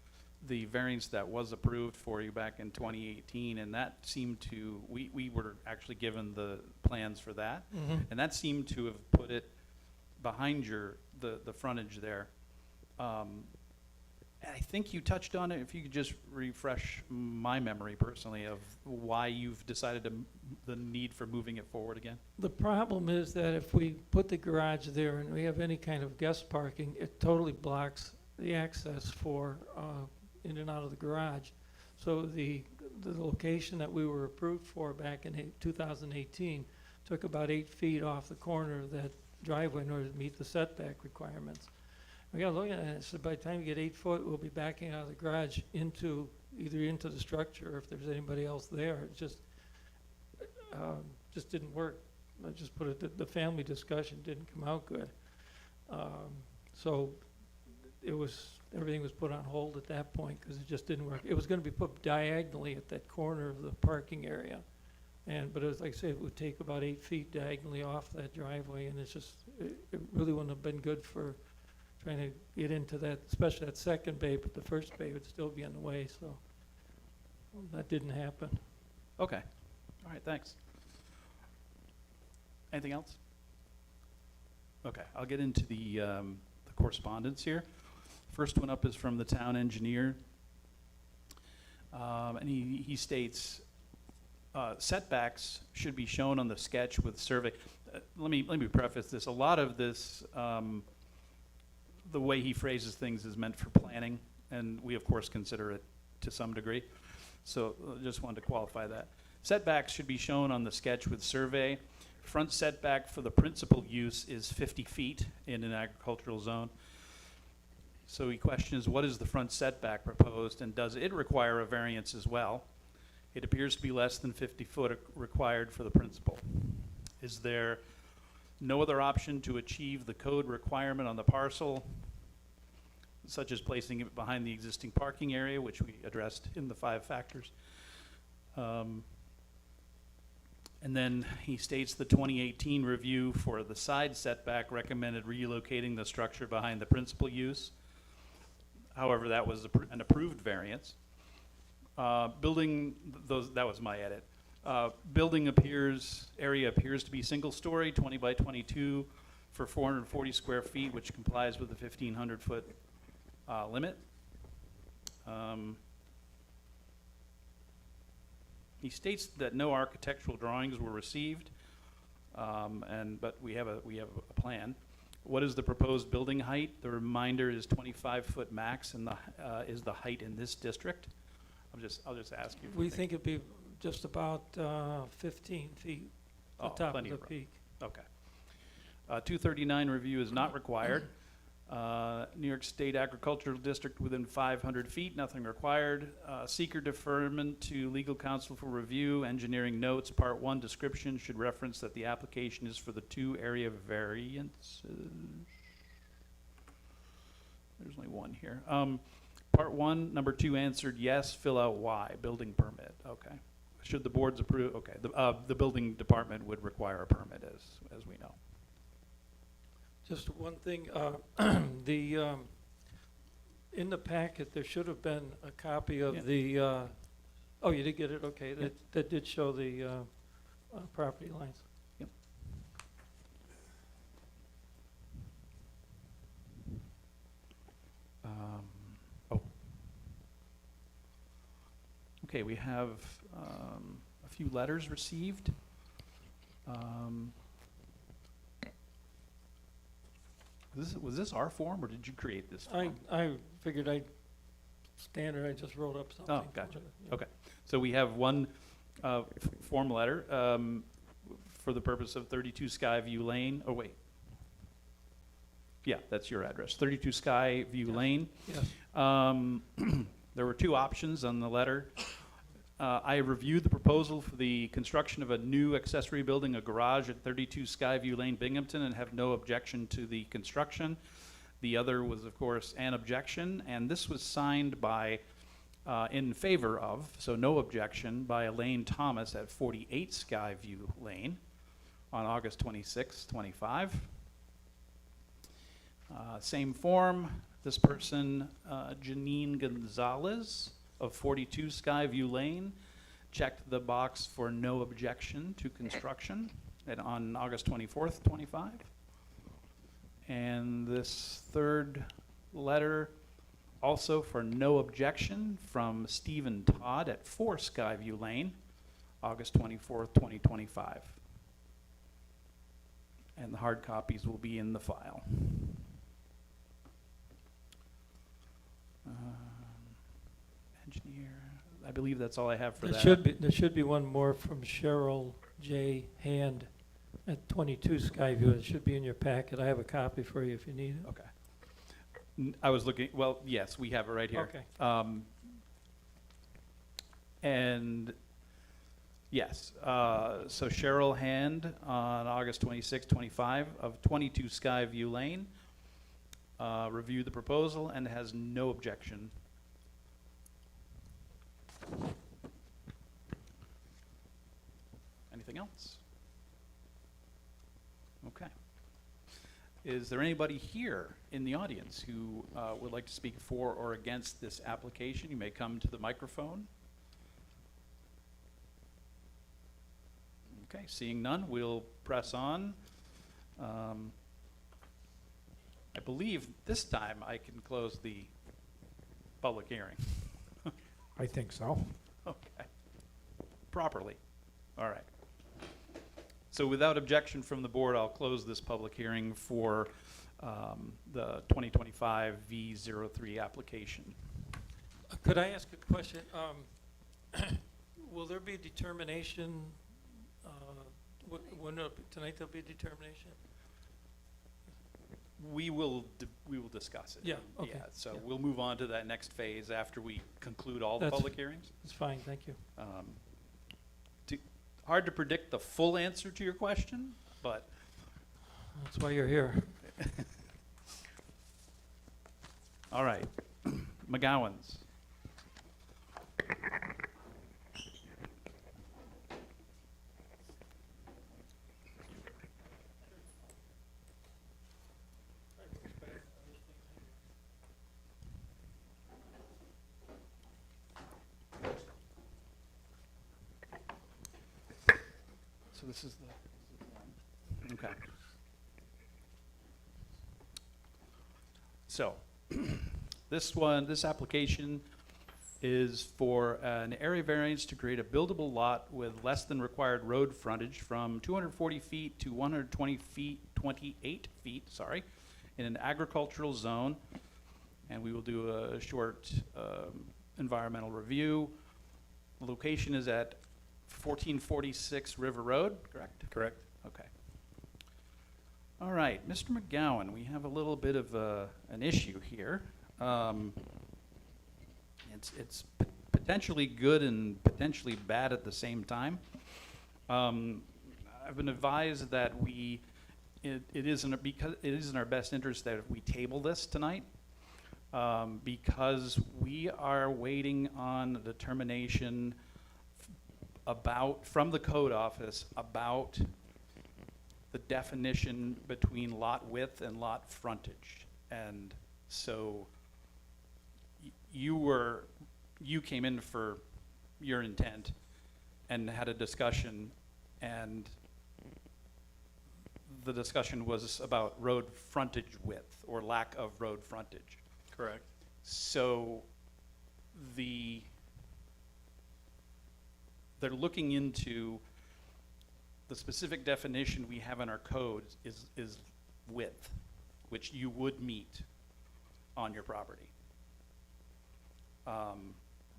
the variance that was approved for you back in 2018, and that seemed to, we were actually given the plans for that, and that seemed to have put it behind the frontage there. I think you touched on it. If you could just refresh my memory personally of why you've decided the need for moving it forward again. The problem is that if we put the garage there and we have any kind of guest parking, it totally blocks the access for in and out of the garage. So the location that we were approved for back in 2018 took about 8 feet off the corner of that driveway in order to meet the setback requirements. We gotta look at it, so by the time you get 8 foot, we'll be backing out of the garage either into the structure, or if there's anybody else there. It just didn't work. I just put it, the family discussion didn't come out good. So everything was put on hold at that point, because it just didn't work. It was gonna be put diagonally at that corner of the parking area. But it was, like I say, it would take about 8 feet diagonally off that driveway, and it really wouldn't have been good for trying to get into that, especially that second bay, but the first bay would still be in the way, so that didn't happen. Okay. All right, thanks. Anything else? Okay, I'll get into the correspondence here. First one up is from the town engineer. And he states, setbacks should be shown on the sketch with survey. Let me preface this. A lot of this, the way he phrases things is meant for planning, and we of course consider it to some degree. So just wanted to qualify that. Setbacks should be shown on the sketch with survey. Front setback for the principal use is 50 feet in an agricultural zone. So he questions, what is the front setback proposed, and does it require a variance as well? It appears to be less than 50 foot required for the principal. Is there no other option to achieve the code requirement on the parcel, such as placing it behind the existing parking area, which we addressed in the 5 factors? And then he states the 2018 review for the side setback recommended relocating the structure behind the principal use. However, that was an approved variance. That was my edit. Building area appears to be single-story, 20 by 22 for 440 square feet, which complies with the 1,500 foot limit. He states that no architectural drawings were received, but we have a plan. What is the proposed building height? The reminder is 25 foot max, and is the height in this district. I'll just ask you. We think it'd be just about 15 feet, the top of plenty the room. peak. Okay. 239 review is not required. New York State Agricultural District within 500 feet, nothing required. Seeker deferment to legal counsel for review. Engineering notes, part 1 description should reference that the application is for the 2 area variances. There's only one here. Part 1, number 2 answered yes, fill out Y, building permit, okay. Should the boards approve, okay, the building department would require a permit as we know. Just one thing, in the packet, there should have been a copy of Yeah. oh, you did get it, okay, that did show the property lines. Yep. Okay, we have a few letters received. Was this our form, or did you create this form? I figured I just wrote up something. Oh, gotcha. Okay, so we have one form letter for the purpose of 32 Skyview Lane. Oh, wait. Yeah, that's your address, 32 Skyview Lane. Yes. There were 2 options on the letter. I reviewed the proposal for the construction of a new accessory building, a garage at 32 Skyview Lane, Binghamton, and have no objection to the construction. The other was, of course, an objection, and this was signed by, in favor of, so no objection, by Elaine Thomas at 48 Skyview Lane on August 26, 25. Same form, This person, Janine Gonzalez of 42 Skyview Lane, checked the box for no objection to construction on August 24th, 25. And this third letter, also for no objection, from Stephen Todd at 4 Skyview Lane, August 24th, 2025. And the hard copies will be in the file. Engineer, I believe that's all I have for that. There should be one more from Cheryl J. Hand at 22 Skyview. It should be in your packet. I have a copy for you if you need it. Okay. I was looking, well, yes, we have it right here. Okay. And yes, so Cheryl Hand on August 26, 25 of 22 Skyview Lane reviewed the proposal and has no objection. Anything else? Okay. Is there anybody here in the audience who would like to speak for or against this application? You may come to the microphone. Okay, seeing none, we'll press on. I believe this time I can close the public hearing. I think so. Okay. Properly. All right. So without objection from the board, I'll close this public hearing for the 2025 V03 application. Could I ask a question? Will there be a determination, tonight there'll be a determination? We will discuss it. Yeah, okay, Yeah, so yeah. we'll move on to that next phase after we conclude all the That's- public hearings. It's fine, thank you. Hard to predict the full answer to your question, but That's why you're here. all right. McGowan's. So this is the, okay. So, this application is for an area variance to create a buildable lot with less than required road frontage from 240 feet to 120 feet, 28 feet, sorry, in an agricultural zone. And we will do a short environmental review. The location is at 1446 River Road, correct? Correct. Okay. All right, Mr. McGowan, we have a little bit of an issue here. It's potentially good and potentially bad at the same time. I've been advised that it is in our best interest that we table this tonight because we are waiting on a determination from the code office about the definition between lot width and lot frontage. And so you came in for your intent and had a discussion, and the discussion was about road frontage width or lack of road frontage. Correct. So they're looking into the specific definition we have in our code is width, which you would meet on your property.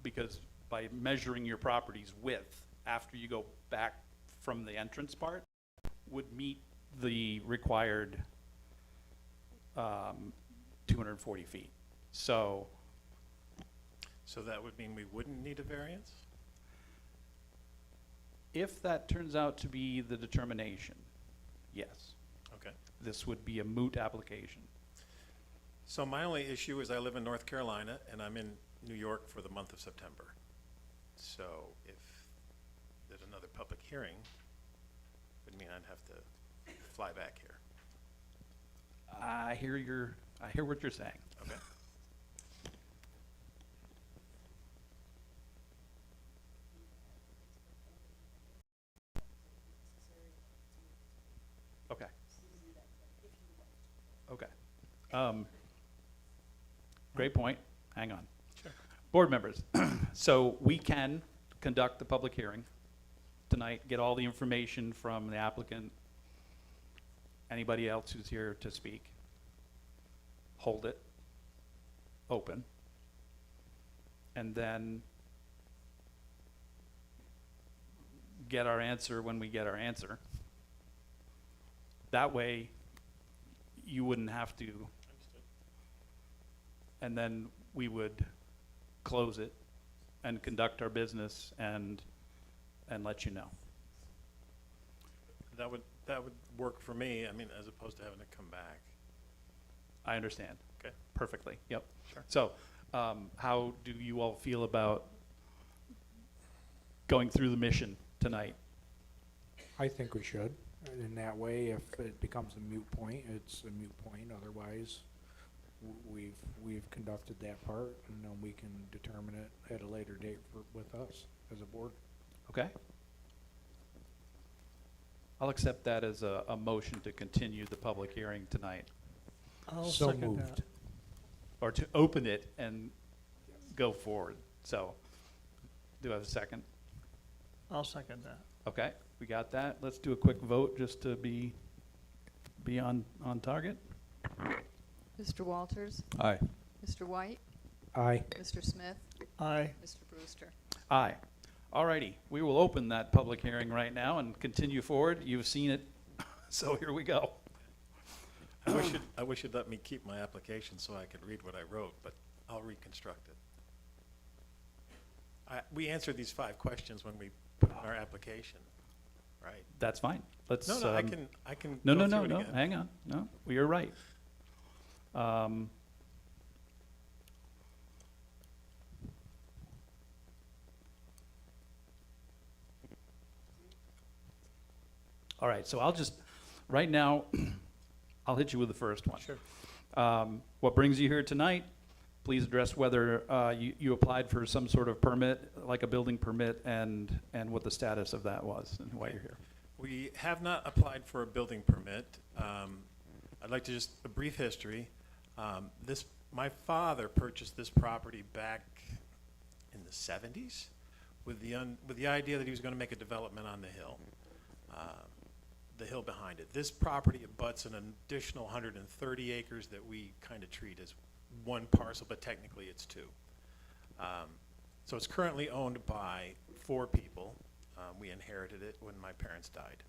Because by measuring your property's width after you go back from the entrance part would meet the required 240 feet. So that would mean we wouldn't need a variance? if that turns out to be the determination, yes, Okay. this would be a moot application. So my only issue is I live in North Carolina and I'm in New York for the month of September. So if there's another public hearing, would mean I'd have to fly back here. I hear what you're saying. Okay. Great point. Hang on. Sure. Board members, so we can conduct the public hearing tonight, get all the information from the applicant, anybody else who's here to speak, hold it open, and then get our answer when we get our answer. That way, you wouldn't have to, and then we would close it and conduct our business and let you know. That would work for me, I mean, as opposed to having to come back. I understand. Okay. Perfectly, yep. Sure. So, how do you all feel about going through the mission tonight? I think we should. And in that way, if it becomes a moot point, it's a moot point. Otherwise, we've conducted that part, and then we can determine it at a later date with us as a board. Okay? I'll accept that as a motion to continue the public hearing tonight, So moved. or to open it and go forward. So, do I have a second? I'll second that. Okay, we got that. Let's do a quick vote just to be on target. Mr. Walters? Aye. Mr. White? Aye. Mr. Smith? Aye. Mr. Brewster? Aye. Alrighty, we will open that public hearing right now and continue forward. You've seen it, so here we go. I wish you'd let me keep my application so I could read what I wrote, but I'll reconstruct it. We answered these 5 questions when we put in our application, right? That's fine. Let's. No, I can go No, through it no, again. hang on. No, you're right. All right, so I'll just, right now, I'll hit you with the first one. Sure. What brings you here tonight? Please address whether you applied for some sort of permit, like a building permit, and what the status of that was and why you're here. We have not applied for a building permit. I'd like to just, a brief history. My father purchased this property back in the 70s with the idea that he was going to make a development on the hill behind it. This property abuts an additional 130 acres that we kind of treat as one parcel, but technically it's 2. So it's currently owned by 4 people. We inherited it when my parents died.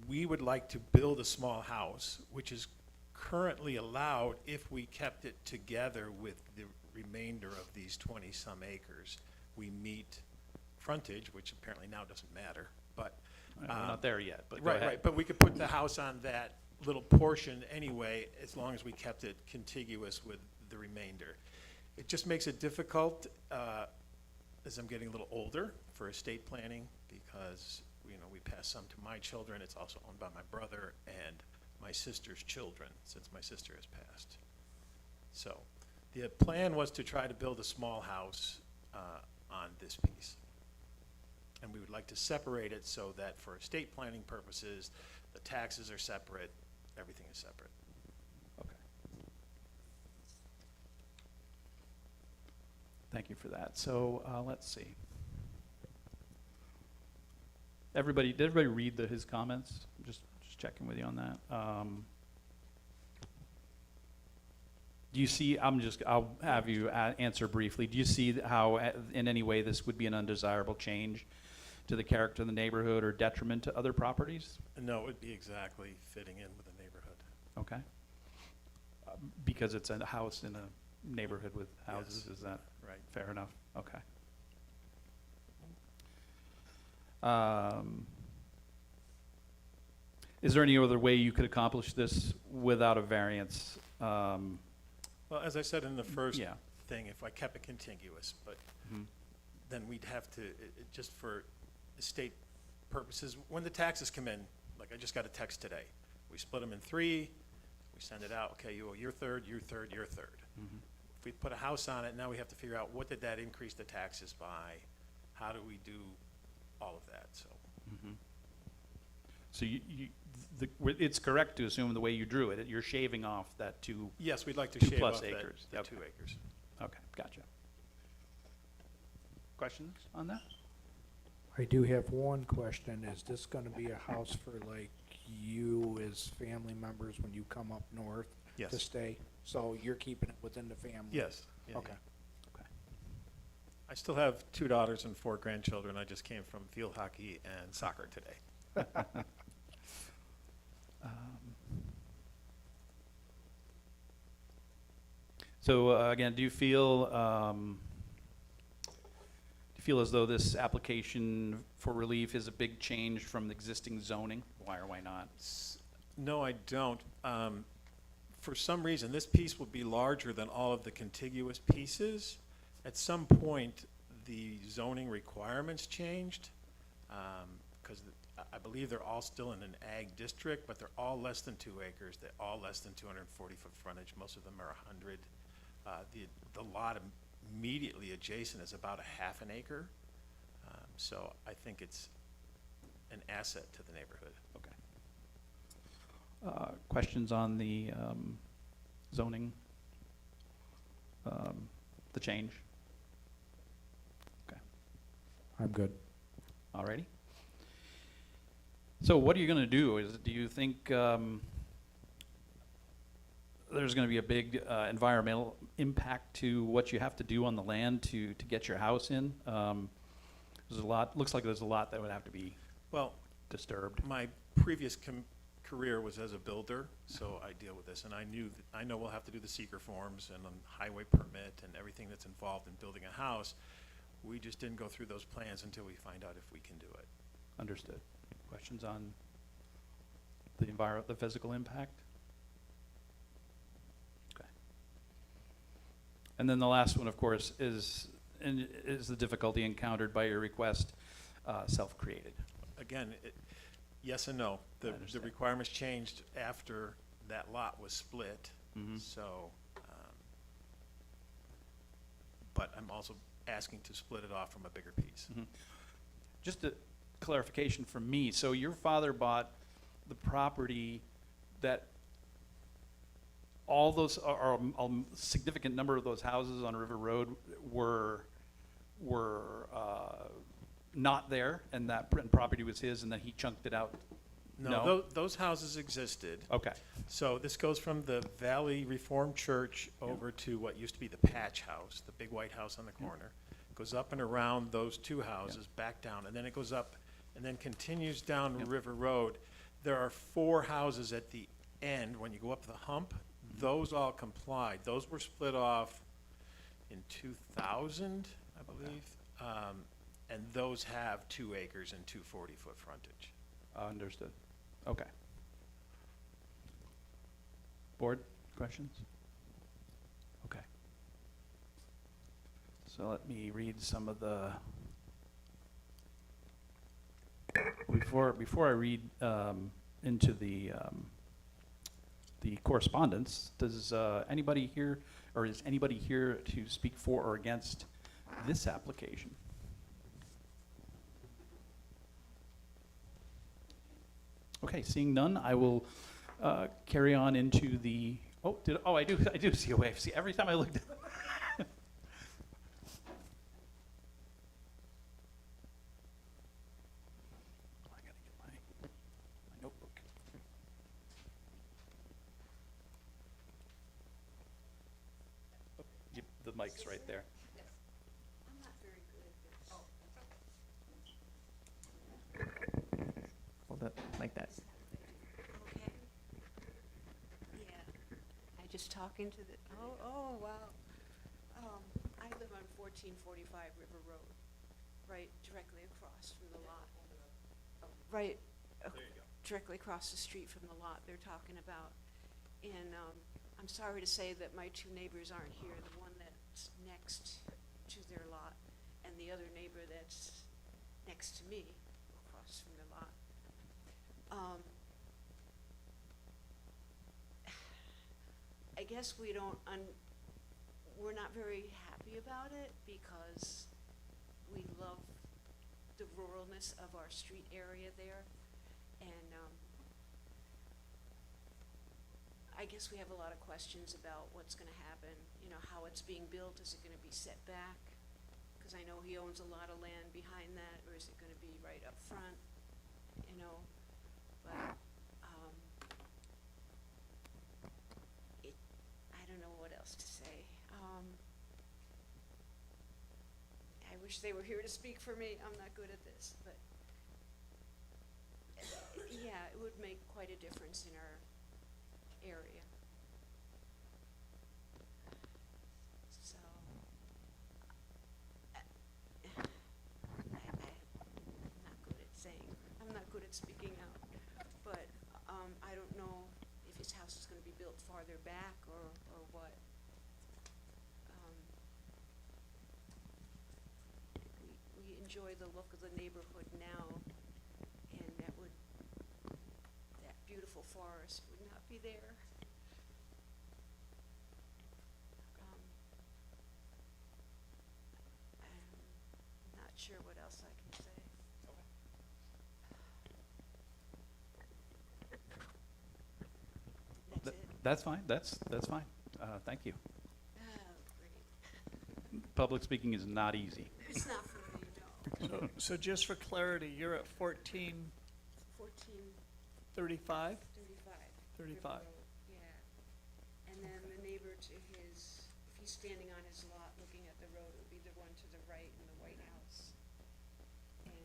We would like to build a small house, which is currently allowed if we kept it together with the remainder of these 20-some acres. We meet frontage, which apparently now doesn't matter, but. We're not there yet, but go Right, ahead. right, but we could put the house on that little portion anyway, as long as we kept it contiguous with the remainder. It just makes it difficult, as I'm getting a little older, for estate planning, because, we pass some to my children. It's also owned by my brother and my sister's children, since my sister has passed. So, the plan was to try to build a small house on this piece. And we would like to separate it so that for estate planning purposes, the taxes are separate, everything is separate. Okay. Thank you for that. So let's see. Did everybody read his comments? Just checking with you on that. Do you see, I'll have you answer briefly. Do you see how in any way this would be an undesirable change to the character of the neighborhood or detriment to other properties? No, it would be exactly fitting in with the neighborhood. Okay. Because it's a house in a neighborhood with houses, Yes. is that Right. fair enough? Okay. Is there any other way you could accomplish this without a variance? Well, as I said in the first Yeah. thing, if I kept it contiguous, but Mhm. then we'd have to, just for estate purposes, when the taxes come in, like I just got a text today, we split them in 3, we send it out, okay, you owe your third, your third, your third. Mhm. If we put a house on it, now we have to figure out what did that increase the taxes by? How do we do all of that, so. So it's correct to assume the way you drew it, you're shaving off that two, Yes, we'd like to 2 shave plus off that, acres. the Okay. 2 acres. okay, gotcha. Questions on that? I do have one question. Is this gonna be a house for like you as family members when you come up north to Yes. stay? So you're keeping it within the family? Yes. Yeah, Okay. yeah. I still have 2 daughters and 4 grandchildren. I just came from field hockey and soccer today. So again, do you feel as though this application for relief is a big change from the existing zoning? Why or why not? No, I don't. For some reason, this piece will be larger than all of the contiguous pieces. At some point, the zoning requirements changed, because I believe they're all still in an ag district, but they're all less than 2 acres. They're all less than 240-foot frontage. Most of them are 100. The lot immediately adjacent is about a half an acre. So I think it's an asset to the neighborhood. Okay. Questions on the zoning, the change? Okay, I'm good. alrighty. So what are you gonna do? Do you think there's gonna be a big environmental impact to what you have to do on the land to get your house in? There's a lot, looks like there's a lot that would have to be Well, disturbed. my previous career was as a builder, so I deal with this, and I know we'll have to do the seeker forms and highway permit and everything that's involved in building a house. We just didn't go through those plans until we find out if we can do it. Understood. Questions on the physical impact? Okay. And then the last one, of course, is the difficulty encountered by your request, self-created? Again, yes and no. The understand. requirements changed after that lot was split, Mhm. so, but I'm also asking to split it off from a bigger piece. Mhm. Just a clarification from me, so your father bought the property that all those, or a significant number of those houses on River Road were not there, and that property was his, and then he chunked it out? No, those houses existed. Okay, So this goes from the Valley Reformed Church over to what used to be the Patch House, the big white house on the corner. Goes up and around those 2 houses, back down, and then it goes up and then continues down Yep. River Road. There are 4 houses at the end, when you go up the hump, those all complied. Those were split off in 2000, I believe. And those have 2 acres and 240-foot frontage. understood. Okay. Board, questions? Okay. So let me read some of the, before I read into the correspondence, does anybody here, or is anybody here to speak for or against this application? Okay, seeing none, I will carry on into the, I do see a wave. See, every time I looked at I gotta get my notebook. The mic's right there. I'm not very good at this. Hold it like that. Okay. Yeah. I just talk into the, oh, wow. I live on 1445 River Road, right directly across from the lot. Right, directly across the street from the lot they're talking about. And, I'm sorry to say that my 2 neighbors aren't here, the one that's next to their lot and the other neighbor that's next to me, across from their lot. I guess we're not very happy about it because we love the ruralness of our street area there. And, guess we have a lot of questions about what's gonna happen, you know, how it's being built, is it gonna be set back? Cause I know he owns a lot of land behind that, or is it gonna be right up front, you know? But, I don't know what else to say. I wish they were here to speak for me, I'm not good at this, but, yeah, it would make quite a difference in our area. So, I'm not good at saying, I'm not good at speaking out, but, I don't know if his house is gonna be built farther back or what. We enjoy the look of the neighborhood now, and that beautiful forest would not be there. I'm not sure what else I can say. That's it. That's fine, that's fine. Thank you. Oh, great. Public speaking is not easy. It's not for me, no. So just for clarity, you're at 1435? 1435. 35. Yeah. And then the neighbor to his, if he's standing on his lot looking at the road, it would be the one to the right in the White House. And,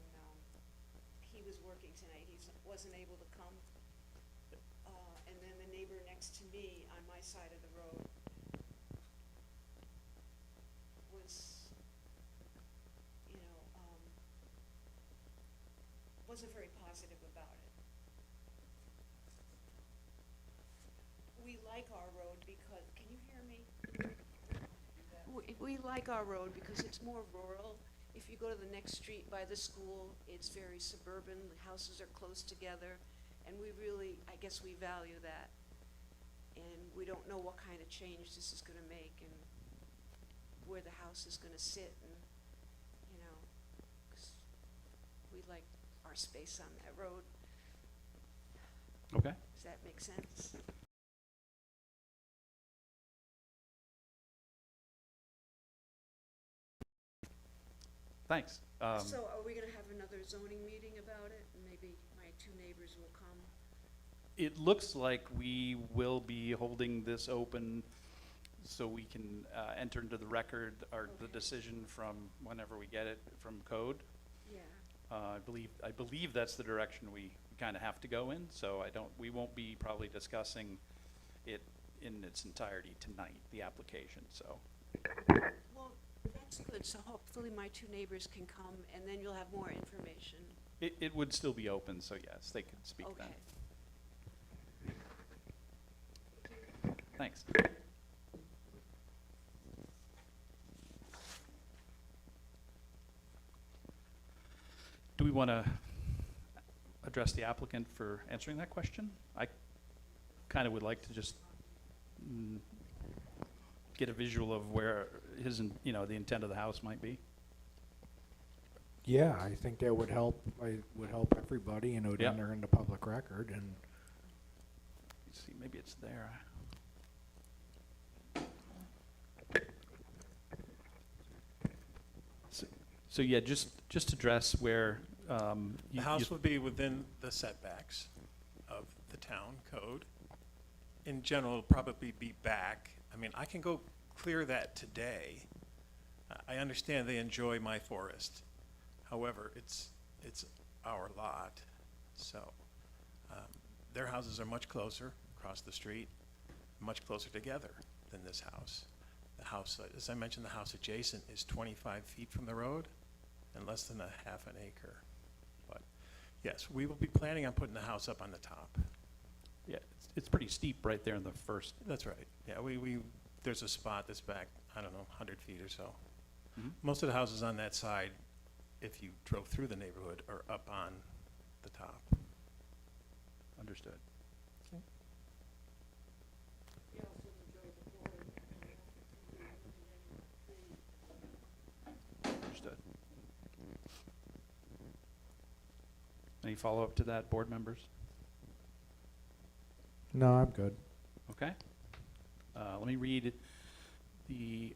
he was working tonight, wasn't able to come. And then the neighbor next to me on my side of the road was, you know, wasn't very positive about it. We like our road because, can you hear me? We like our road because it's more rural. If you go to the next street by the school, it's very suburban, the houses are close together, and we really, I guess we value that. And we don't know what kind of change this is gonna make and where the house is gonna sit and, you know, 'cause we like our space on that road. Okay. Does that make sense? Thanks. So are we gonna have another zoning meeting about it, and maybe my two neighbors will come? It looks like we will be holding this open so we can enter into the record the Okay. decision from whenever we get it from code. Yeah, I believe that's the direction we kind of have to go in, so we won't be probably discussing it in its entirety tonight, the application, so. well, that's good, so hopefully my two neighbors can come, and then you'll have more information. It would still be open, so yes, they could speak then. Okay. Thanks. Do we want to address the applicant for answering that question? I kind of would like to just get a visual of where the intent of the house might be. Yeah, I think that would help, would help everybody, and it would Yep. enter into public record, and Let's see, maybe it's there. So yeah, just address where The house would be within the setbacks of the town code. In general, it'll probably be back. I mean, I can go clear that today. I understand they enjoy my forest. However, it's our lot, so their houses are much closer across the street, much closer together than this house. The house, as I mentioned, the house adjacent is 25 feet from the road and less than a half an acre. But yes, we will be planning on putting the house up on the top. Yeah, it's pretty steep right there in the first. That's right. Yeah, there's a spot that's back, I don't know, 100 feet or so. Mhm. Most of the houses on that side, if you drove through the neighborhood, are up on the top. Understood. Understood. Any follow-up to that, board members? no, I'm good. Okay. Let me read the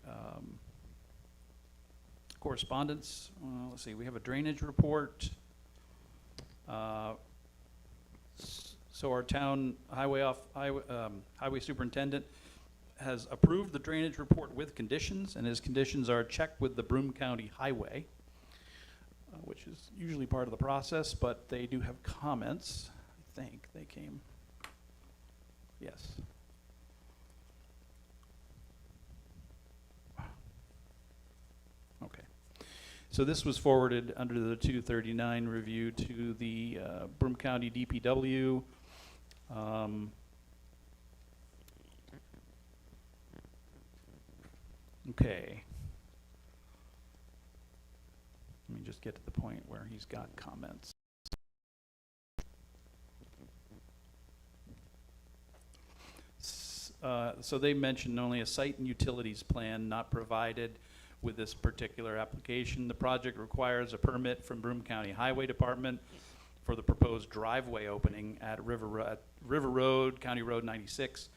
correspondence. Let's see, we have a drainage report. So our town highway superintendent has approved the drainage report with conditions, and his conditions are checked with the Broome County Highway, which is usually part of the process, but they do have comments. I think they came. Yes. Okay. So this was forwarded under the 239 review to the Broome County DPW. Okay. Let me just get to the point where he's got comments. So they mentioned only a site and utilities plan not provided with this particular application. The project requires a permit from Broome County Highway Department for the proposed driveway opening at River Road, County Road 96.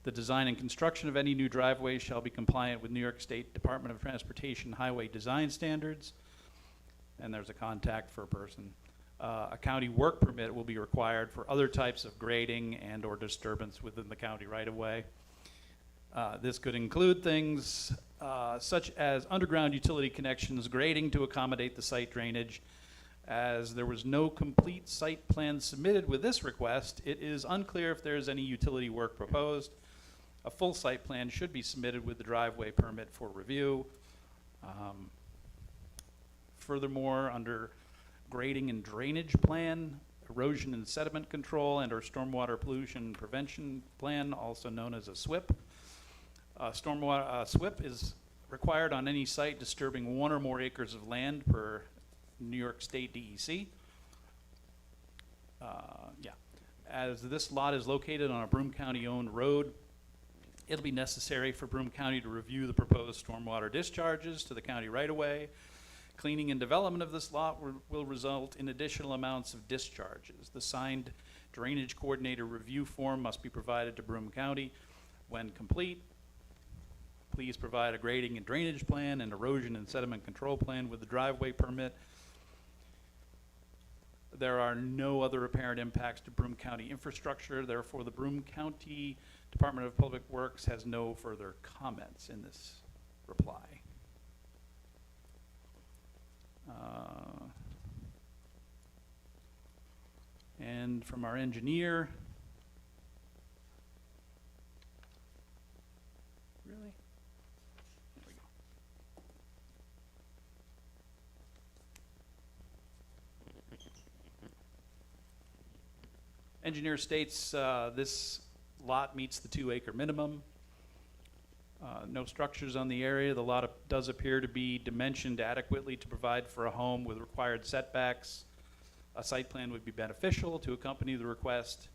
The design and construction of any new driveway shall be compliant with New York State Department of Transportation Highway Design Standards. And there's a contact for a person. A county work permit will be required for other types of grading and or disturbance within the county right-of-way. This could include things such as underground utility connections, grading to accommodate the site drainage. As there was no complete site plan submitted with this request, it is unclear if there is any utility work proposed. A full site plan should be submitted with the driveway permit for review. Furthermore, under grading and drainage plan, erosion and sediment control, and or stormwater pollution prevention plan, also known as a SWIP. Stormwater SWIP is required on any site disturbing 1 or more acres of land per New York State DEC. As this lot is located on a Broome County-owned road, it'll be necessary for Broome County to review the proposed stormwater discharges to the county right-of-way. Cleaning and development of this lot will result in additional amounts of discharges. The signed drainage coordinator review form must be provided to Broome County. When complete, please provide a grading and drainage plan and erosion and sediment control plan with the driveway permit. There are no other apparent impacts to Broome County infrastructure. Therefore, the Broome County Department of Public Works has no further comments in this reply. And from our engineer, really? There we go. Engineer states this lot meets the 2-acre minimum. No structures on the area. The lot does appear to be dimensioned adequately to provide for a home with required setbacks. A site plan would be beneficial to accompany the request.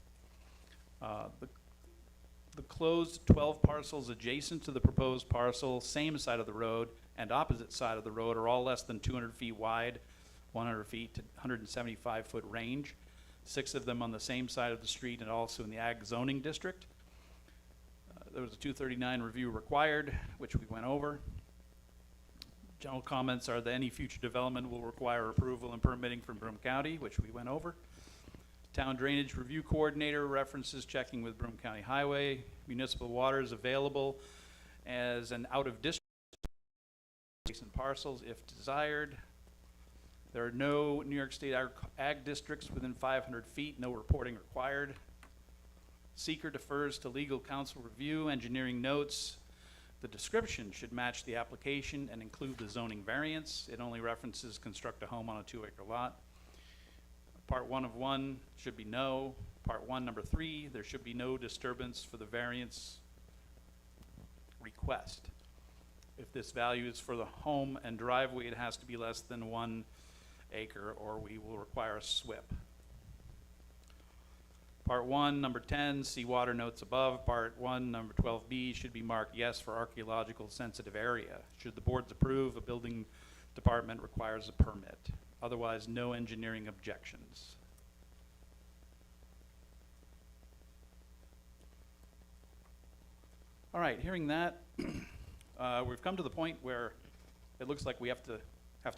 The closed 12 parcels adjacent to the proposed parcel, same side of the road and opposite side of the road, are all less than 200 feet wide, 100 feet to 175 foot range. 6 of them on the same side of the street and also in the ag zoning district. There was a 239 review required, which we went over. General comments are that any future development will require approval and permitting from Broome County, which we went over. Town drainage review coordinator references checking with Broome County Highway. Municipal water is available as an out-of-district adjacent parcels if desired. There are no New York State ag districts within 500 feet, no reporting required. Seeker defers to legal counsel review, engineering notes. The description should match the application and include the zoning variance. It only references construct a home on a 2-acre lot. Part 1 of 1 should be no. Part 1, number 3, there should be no disturbance for the variance request. If this value is for the home and driveway, it has to be less than 1 acre or we will require a SWIP. Part 1, number 10, see water notes above. Part 1, number 12B should be marked yes for archaeological sensitive area. Should the boards approve, a building department requires a permit. Otherwise, no engineering objections. All right, hearing that, we've come to the point where it looks like we have to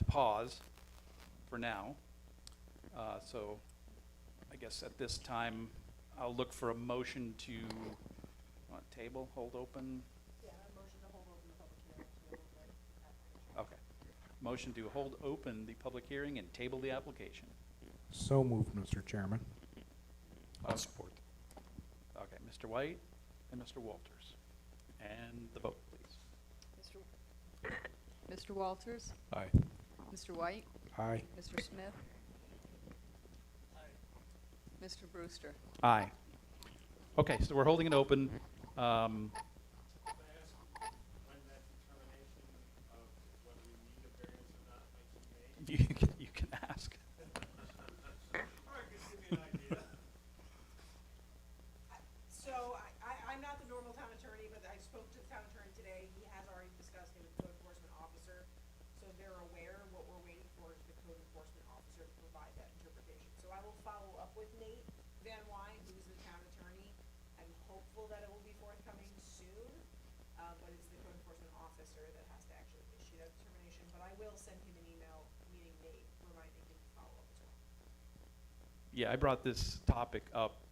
pause for now. So I guess at this time, I'll look for a motion to, table, hold open? Yeah, a motion to hold open the public hearing, table the application. Okay. Motion to hold open the public hearing and table the application. So moved, Mr. Chairman. I'll support. Okay, Mr. White and Mr. Walters. And the vote, please. Mr. Walters? Aye. Mr. White? Aye. Mr. Smith? Mr. Brewster? Aye. Okay, so we're holding it open. You can ask. So I'm not the normal town attorney, but I spoke to the town attorney today. He has already discussed it with the code enforcement officer. So they're aware. What we're waiting for is the code enforcement officer to provide that interpretation. So I will follow up with Nate Van Wyn, who's the town attorney. I'm hopeful that it will be forthcoming soon. But it's the code enforcement officer that has to actually issue that determination. But I will send him an email meeting Nate, reminding him to follow up as well. Yeah, I brought this topic up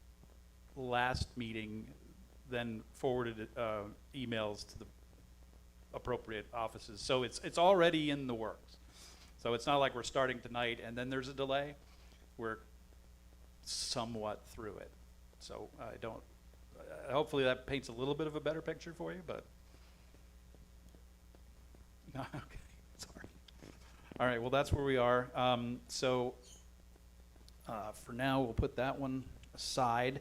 last meeting, then forwarded emails to the appropriate offices. So it's already in the works. So it's not like we're starting tonight and then there's a delay. We're somewhat through it. So I don't, hopefully that paints a little bit of a better picture for you, but. No, okay, sorry. All right, well, that's where we are. For now, we'll put that one aside.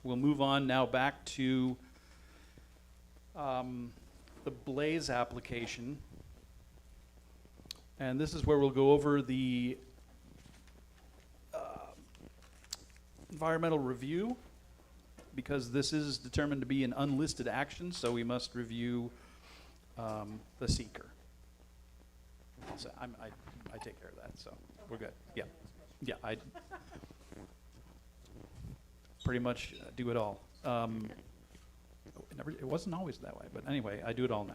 We'll move on now back to the Blaze application. And this is where we'll go over the environmental review, because this is determined to be an unlisted action, so we must review the seeker. So I take care of that, so we're good. Yeah, yeah, I pretty much do it all. It wasn't always that way, but anyway, I do it all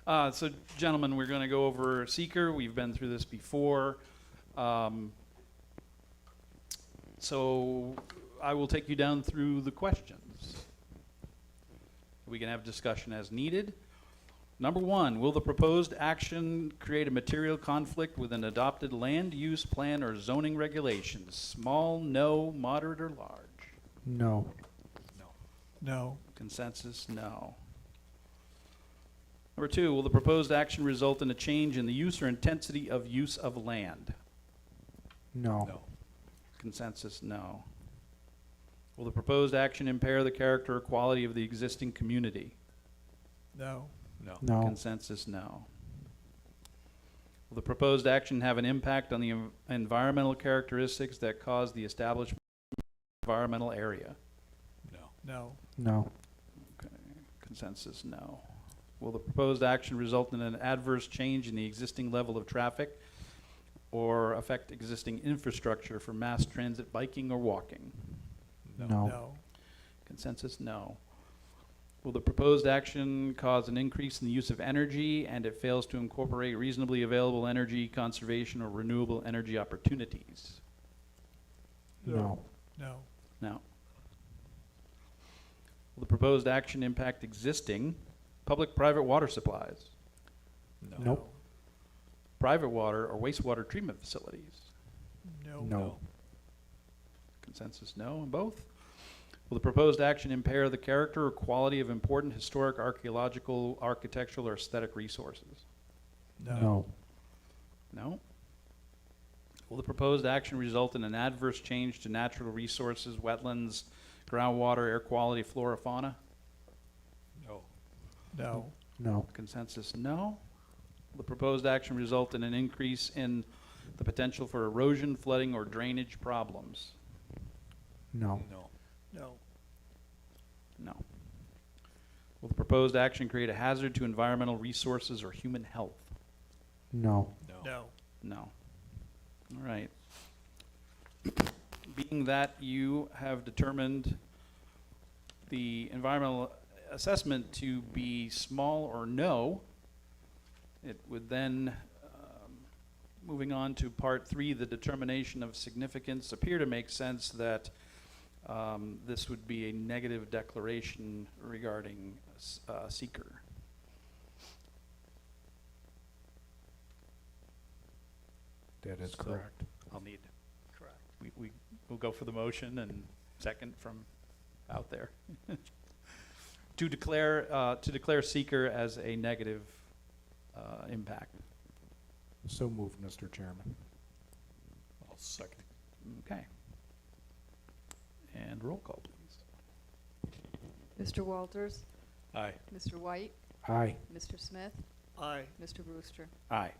now. So gentlemen, we're gonna go over seeker. We've been through this before. So I will take you down through the questions. We can have discussion as needed. Number one, will the proposed action create a material conflict with an adopted land use plan or zoning regulations? Small, no, moderate, or large? No. No. Consensus, no. Number two, will the proposed action result in a change in the use or intensity of use of land? No. Consensus, no. Will the proposed action impair the character or quality of the existing community? No. No. Consensus, no. Will the proposed action have an impact on the environmental characteristics that cause the establishment of the environmental area? No. No. Okay. Consensus, no. Will the proposed action result in an adverse change in the existing level of traffic or affect existing infrastructure for mass transit, biking, or walking? No. Consensus, no. Will the proposed action cause an increase in the use of energy and it fails to incorporate reasonably available energy conservation or renewable energy opportunities? No. No. No. Will the proposed action impact existing public-private water supplies, Nope. private water or wastewater treatment facilities? No. Consensus, no on both. Will the proposed action impair the character or quality of important historic, archaeological, architectural, or aesthetic resources? No. No. Will the proposed action result in an adverse change to natural resources, wetlands, groundwater, air quality, flora, fauna? No. No. Consensus, no. Will the proposed action result in an increase in the potential for erosion, flooding, or drainage problems? No. No. No. Will the proposed action create a hazard to environmental resources or human health? No. No. No. All right. Being that you have determined the environmental assessment to be small or no, it would then, moving on to part 3, the determination of significance, appear to make sense that this would be a negative declaration regarding seeker. That is So- correct. I'll need, Correct. we'll go for the motion and second from out there. To declare seeker as a negative impact. So moved, Mr. Chairman. I'll second. Okay. And roll call, please. Mr. Walters, Aye. Mr. White, Aye. Mr. Smith, Aye. Mr. Brewster. Aye.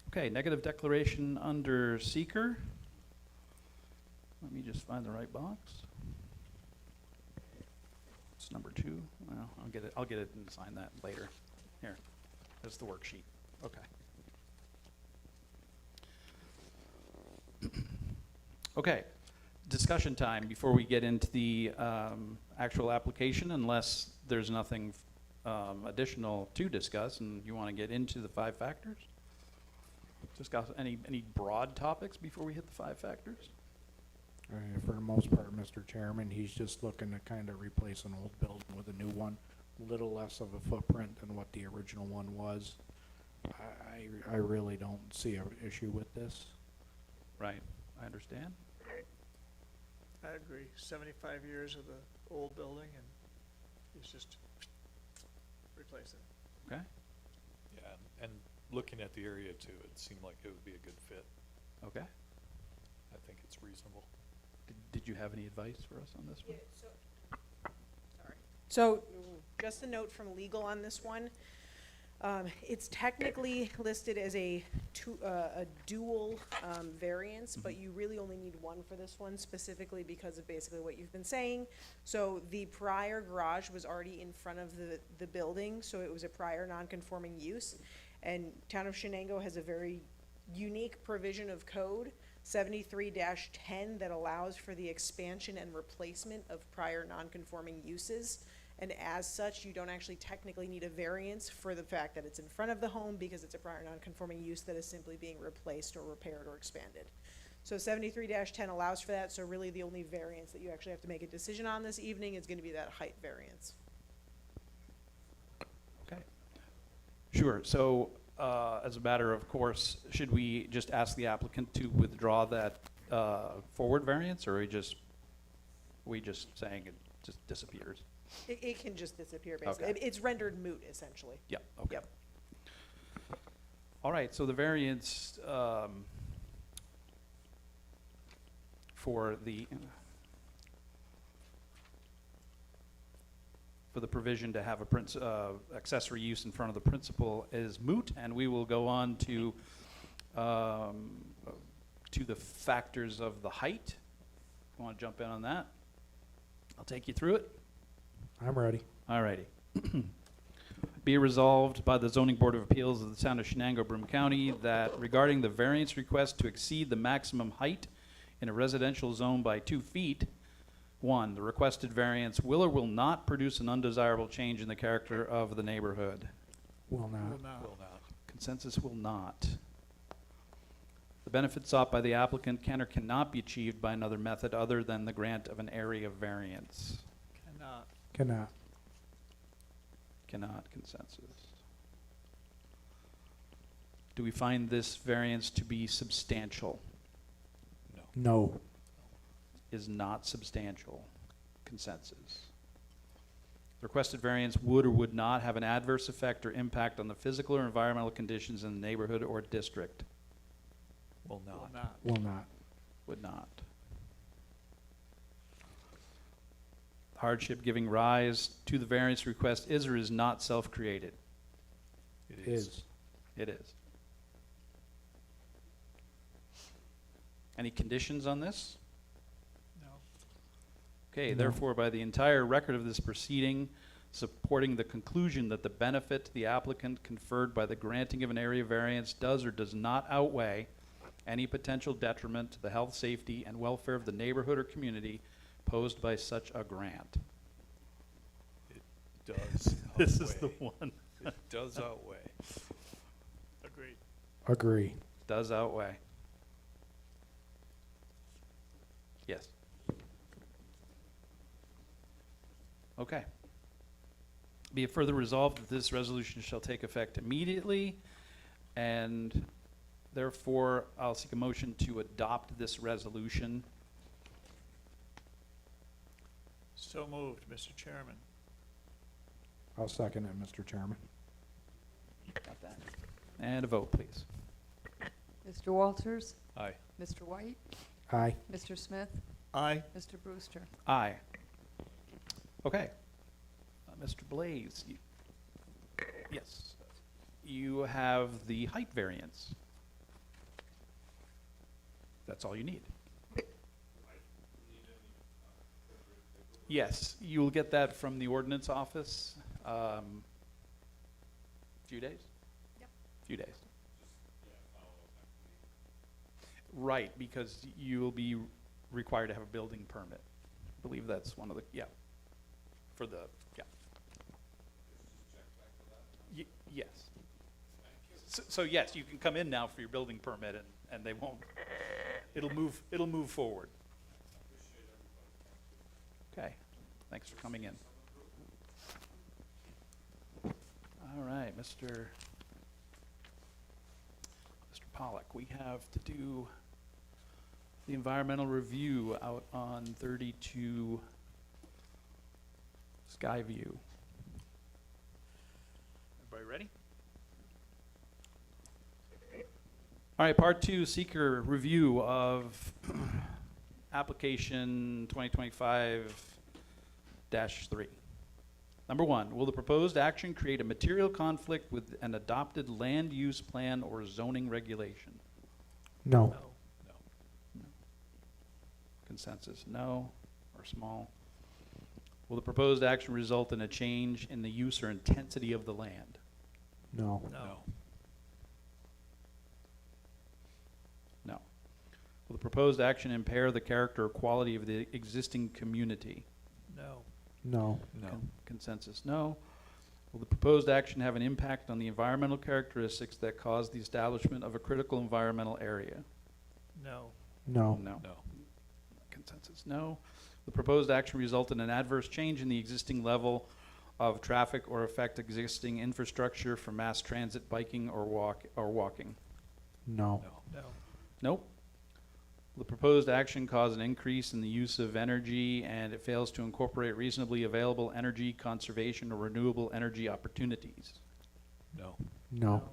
Okay, negative declaration under seeker. Let me just find the right box. It's number 2. Well, I'll get it and sign that later. Here, that's the worksheet. Okay. Okay, discussion time before we get into the actual application, unless there's nothing additional to discuss and you want to get into the 5 factors. Discuss any broad topics before we hit the 5 factors? For the most part, Mr. Chairman, he's just looking to kind of replace an old building with a new one. Little less of a footprint than what the original one was. I really don't see an issue with this. Right, I understand. I agree. 75 years of the old building and it's just replace it. Okay, Yeah, and looking at the area too, it seemed like it would be a good fit. okay. I think it's reasonable. Did you have any advice for us on this one? So, just a note from legal on this one. It's technically listed as a dual variance, but you really only need one for this one, specifically because of basically what you've been saying. So the prior garage was already in front of the building, so it was a prior non-conforming use. And Town of Shenango has a very unique provision of code, 73-10, that allows for the expansion and replacement of prior non-conforming uses. And as such, you don't actually technically need a variance for the fact that it's in front of the home because it's a prior non-conforming use that is simply being replaced or repaired or expanded. So 73-10 allows for that, so really the only variance that you actually have to make a decision on this evening is gonna be that height variance. Okay. Sure, so as a matter of course, should we just ask the applicant to withdraw that forward variance, or are we just saying it just disappears? It can just disappear, basically. Okay. It's rendered moot, essentially. Yep, okay. Yep. All right, so the variance for the provision to have a accessory use in front of the principal is moot, and we will go on to the factors of the height. You want to jump in on that? I'll take you through it. I'm ready. All righty. Be resolved by the Zoning Board of Appeals of the Town of Shenango, Broome County, that regarding the variance request to exceed the maximum height in a residential zone by 2 feet, 1, the requested variance will or will not produce an undesirable change in the character of the neighborhood. Will not. Will not. Consensus will not. The benefit sought by the applicant can or cannot be achieved by another method other than the grant of an area variance. Cannot. Cannot. Cannot, consensus. Do we find this variance to be substantial? No. Is not substantial, consensus. The requested variance would or would not have an adverse effect or impact on the physical or environmental conditions in the neighborhood or district. Will Will not. not. Will not. Would not. Hardship giving rise to the variance request is or is not self-created. It Is. It is. Any conditions on this? No. Okay, No. therefore, by the entire record of this proceeding, supporting the conclusion that the benefit to the applicant conferred by the granting of an area variance does or does not outweigh any potential detriment to the health, safety, and welfare of the neighborhood or community posed by such a grant. does This is the outweigh. one. It does outweigh. Agreed. Agree. Does outweigh. Yes. Okay. Be it further resolved that this resolution shall take effect immediately, and therefore, I'll seek a motion to adopt this resolution. So moved, Mr. Chairman. I'll second it, Mr. Chairman. Got that. And a vote, please. Mr. Walters? Aye. Mr. White? Aye. Mr. Smith? Aye. Mr. Brewster? Aye. Okay. Mr. Blaze, yes, you have the height variance. That's all you need. Yes, you'll get that from the ordinance office. Few days? Yep. Few days. Right, because you'll be required to have a building permit. I believe that's one of the, yeah, for the, yeah. Yes. So yes, you can come in now for your building permit and they won't, it'll move forward. Okay, thanks for coming in. All right, Mr. Pollock, we have to do the environmental review out on 32 Skyview. Everybody ready? All right, part 2, seeker review of application 2025-3. Number 1, will the proposed action create a material conflict with an adopted land use plan or zoning regulation? No. Consensus, no, or small. Will the proposed action result in a change in the use or intensity of the land? No. No. No. Will the proposed action impair the character or quality of the existing community? No. No. No. Consensus, no. Will the proposed action have an impact on the environmental characteristics that cause the establishment of a critical environmental area? No. No. No. Consensus, no. The proposed action result in an adverse change in the existing level of traffic or affect existing infrastructure for mass transit, biking, or walking? No. No. Nope. Will the proposed action cause an increase in the use of energy and it fails to incorporate reasonably available energy conservation or renewable energy opportunities? No. No.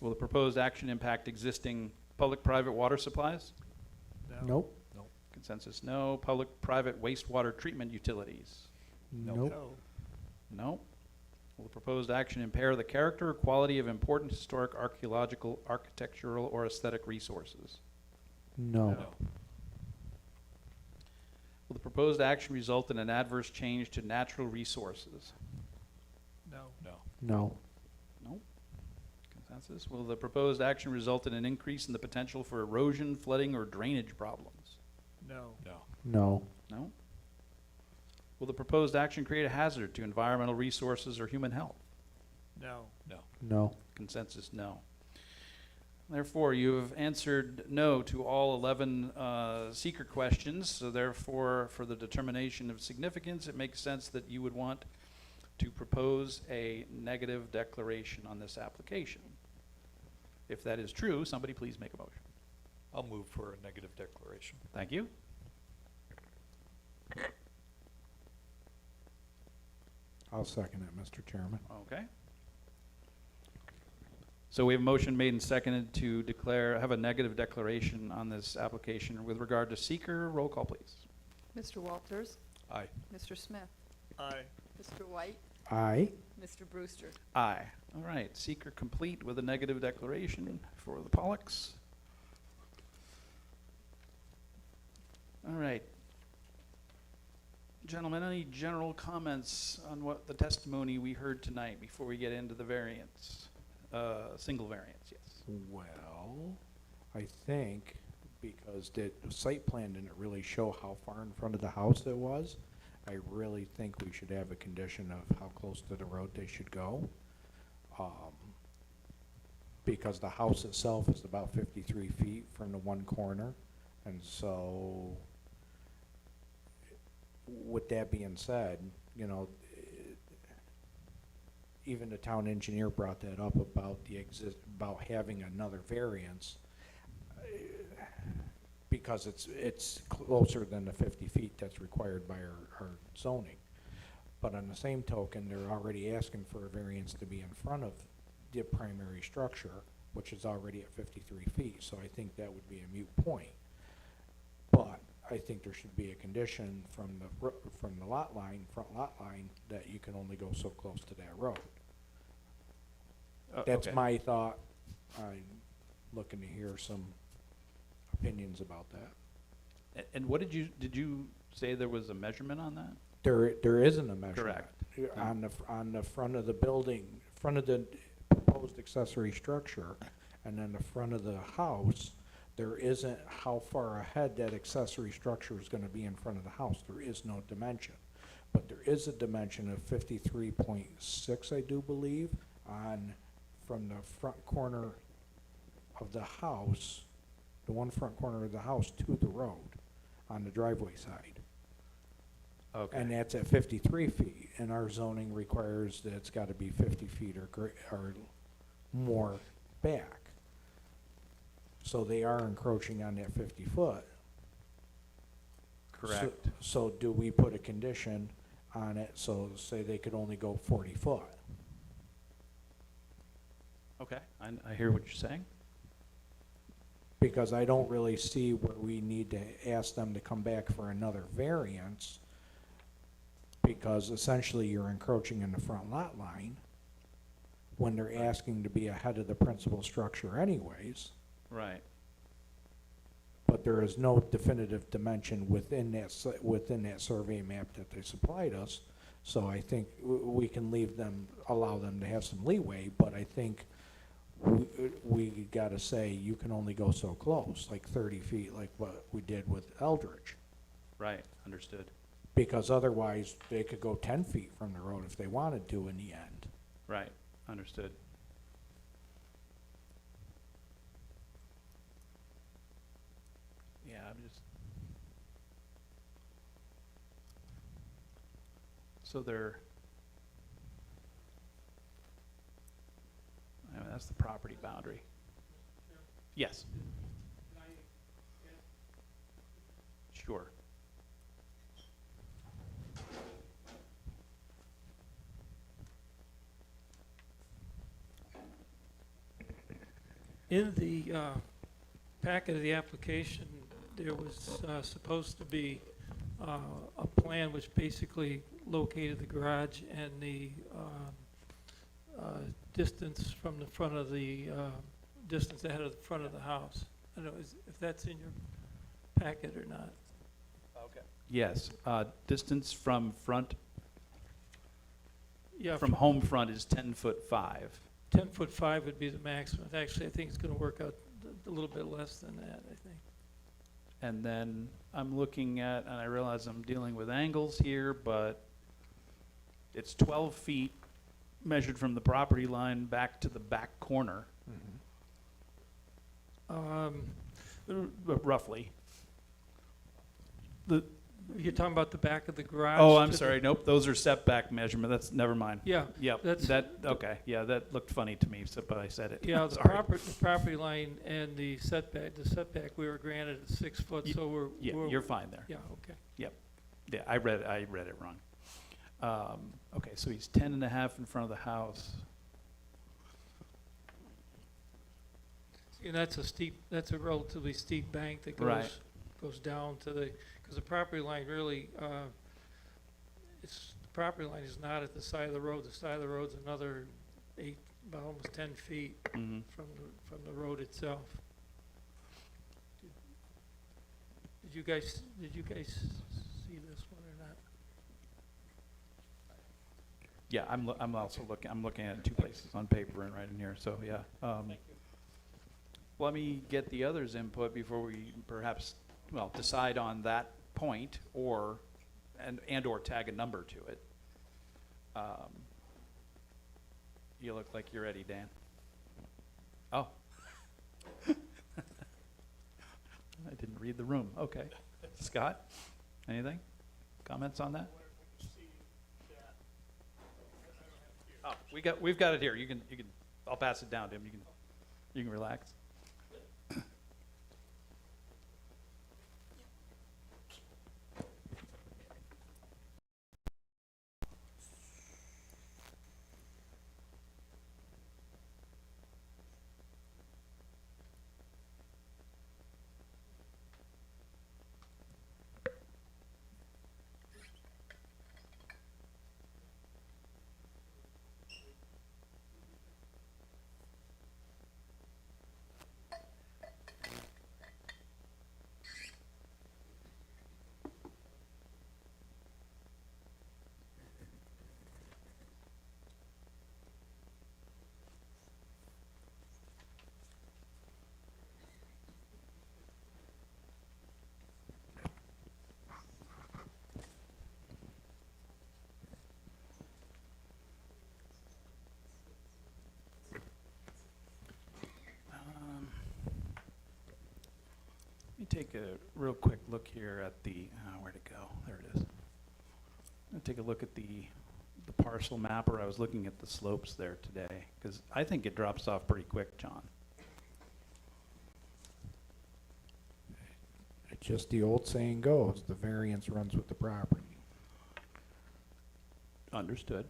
Will the proposed action impact existing public-private water supplies? Nope. Consensus, no. Public-private wastewater treatment utilities? Nope. No. Will the proposed action impair the character or quality of important historic, archaeological, architectural, or aesthetic resources? No. Will the proposed action result in an adverse change to natural resources? No. No. No. No. Consensus. Will the proposed action result in an increase in the potential for erosion, flooding, or drainage problems? No. No. No. No. Will the proposed action create a hazard to environmental resources or human health? No. No. No. Consensus, no. Therefore, you have answered no to all 11 seeker questions, so therefore, for the determination of significance, it makes sense that you would want to propose a negative declaration on this application. If that is true, somebody please make a motion. I'll move for a negative declaration. Thank you. I'll second it, Mr. Chairman. Okay. So we have a motion made and seconded to have a negative declaration on this application with regard to seeker. Roll call, please. Mr. Walters? Aye. Mr. Smith? Aye. Mr. White? Aye. Mr. Brewster? Aye. All right, seeker complete with a negative declaration for the Pollocks. All right. Gentlemen, any general comments on what the testimony we heard tonight before we get into the variance? Single variance, yes. Well, I think because the site plan didn't really show how far in front of the house it was, I really think we should have a condition of how close to the road they should go. Because the house itself is about 53 feet from the one corner, and so with that being said, you know, even the town engineer brought that up about about having another variance, because it's closer than the 50 feet that's required by our zoning. But on the same token, they're already asking for a variance to be in front of the primary structure, which is already at 53 feet, so I think that would be a moot point. But I think there should be a condition from the lot line, front lot line, that you can only go so close to that road. That's Okay. my thought. I'm looking to hear some opinions about that. And what did you say there was a measurement on that? There isn't a measurement. Correct. On the front of the building, front of the proposed accessory structure, and then the front of the house, there isn't how far ahead that accessory structure is gonna be in front of the house. There is no dimension. But there is a dimension of 53.6, I do believe, from the front corner of the house, the one front corner of the house to the road on the driveway side. Okay. And that's at 53 feet, and our zoning requires that it's gotta be 50 feet or more back. So they are encroaching on that 50 foot. Correct. So do we put a condition on it, so say they could only go 40 foot? Okay, I hear what you're saying. Because I don't really see where we need to ask them to come back for another variance, because essentially you're encroaching in the front lot line when they're asking to be ahead of the principal structure anyways, Right. but there is no definitive dimension within that survey map that they supplied us. So I think we can allow them to have some leeway, but I think we gotta say you can only go so close, like 30 feet, like what we did with Eldridge. Right, understood. Because otherwise, they could go 10 feet from the road if they wanted to in the end. Right, understood. Yeah, I'm just. So they're. I mean, that's the property boundary. Yes. Sure. In the packet of the application, there was supposed to be a plan which basically located the garage and the distance from the front of the, distance ahead of the front of the house. I don't know if that's in your packet or not. Okay. Yes, distance from front, Yeah, from home front is 10'5". 10'5" would be the maximum. Actually, I think it's gonna work out a little bit less than that, I think. And then I'm looking at, and I realize I'm dealing with angles here, but it's 12 feet measured from the property line back to the back corner, roughly. You're talking about the back of the garage? Oh, I'm to the- sorry, nope, those are setback measurement, that's, never mind. Yeah, Yep, that's- okay, yeah, that looked funny to me, so, but I said it. yeah, the Sorry. property line and the setback, we were granted at 6 foot, so we're. Yeah, you're fine there. Yeah, okay. Yeah, I read it wrong. Okay, so he's 10.5 in front of the house. And that's a relatively steep bank that Right. goes down to the, because the property line really, the property line is not at the side of the road. The side of the road's another about almost 10 feet Mhm. from the road itself. Did you guys see this one or not? Yeah, I'm also looking at it 2 places, on paper and right in here, so, yeah. Let me get the others' input before we perhaps, well, decide on that point, or and/or tag a number to it. You look like you're ready, Dan. Oh. I didn't read the room. Okay. Scott, anything? Comments on that? Oh, we've got it here. You can, I'll pass it down to him. You can relax. Let me take a real quick look here at the, where'd it go? There it is. I'm gonna take a look at the parcel mapper. I was looking at the slopes there today, because I think it drops off pretty quick, John. It's just the old saying goes, the variance runs with the property. Understood.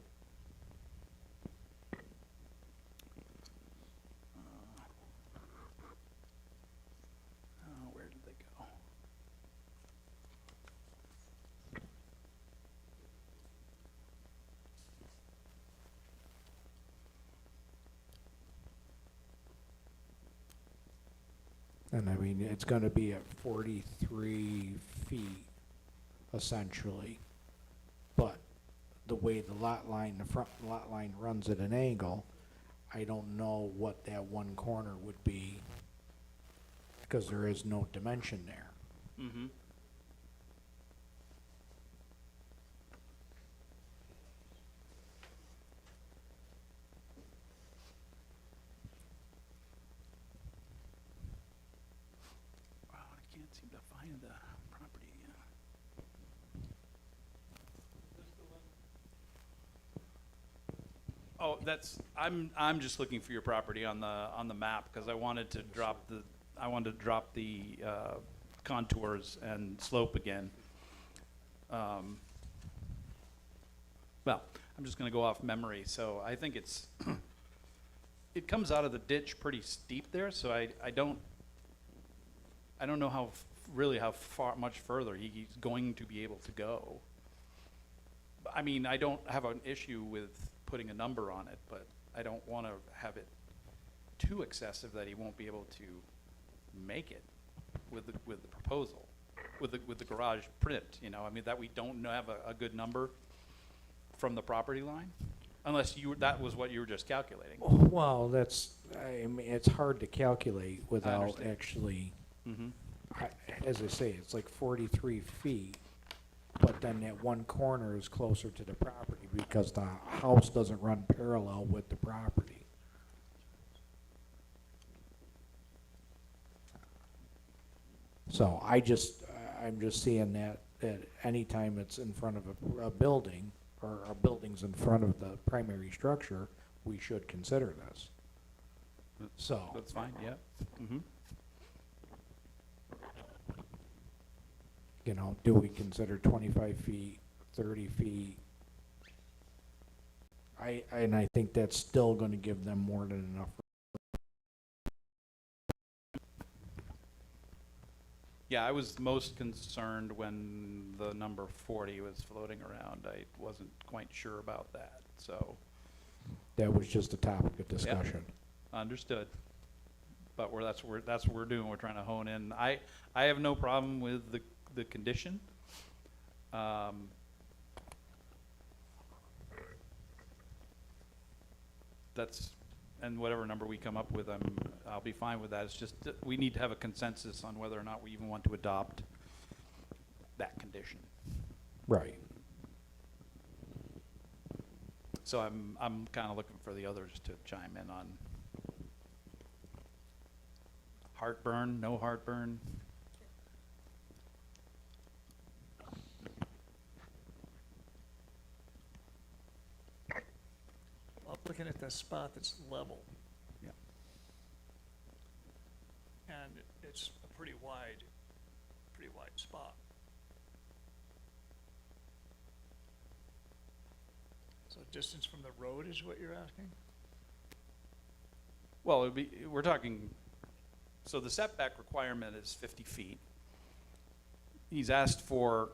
Where did they go? And I mean, it's gonna be at 43 feet, essentially. But the way the lot line, the front lot line runs at an angle, I don't know what that one corner would be, because there is no dimension there. Mm-hmm. Wow, I can't seem to find the property. Oh, I'm just looking for your property on the map, because I wanted to drop the contours and slope again. Well, I'm just gonna go off memory, so I think it comes out of the ditch pretty steep there, so I don't know really how much further he's going to be able to go. I mean, I don't have an issue with putting a number on it, but I don't want to have it too excessive that he won't be able to make it with the proposal, with the garage print, you know. I mean, that we don't have a good number from the property line, unless that was what you were just calculating. Well, I mean, it's hard to calculate without understand. actually, Mm-hmm. as I say, it's like 43 feet, but then that one corner is closer to the property because the house doesn't run parallel with the property. So I'm just seeing that anytime it's in front of a building, or a building's in front of the primary structure, we should consider this. So. That's fine, yeah. Mm-hmm. You know, do we consider 25 feet, 30 feet? And I think that's still gonna give them more than enough. Yeah, I was most concerned when the number 40 was floating around. I wasn't quite sure about that, so. That was just a topic of discussion. Understood. But that's what we're doing. We're trying to hone in. I have no problem with the condition. And whatever number we come up with, I'll be fine with that. It's just that we need to have a consensus on whether or not we even want to adopt that condition. Right. So I'm kind of looking for the others to chime in on heartburn, no heartburn. I'm looking at the spot that's level. Yeah. And it's a pretty wide spot. So distance from the road is what you're asking? Well, it'd be, we're talking, so the setback requirement is 50 feet. He's asked for,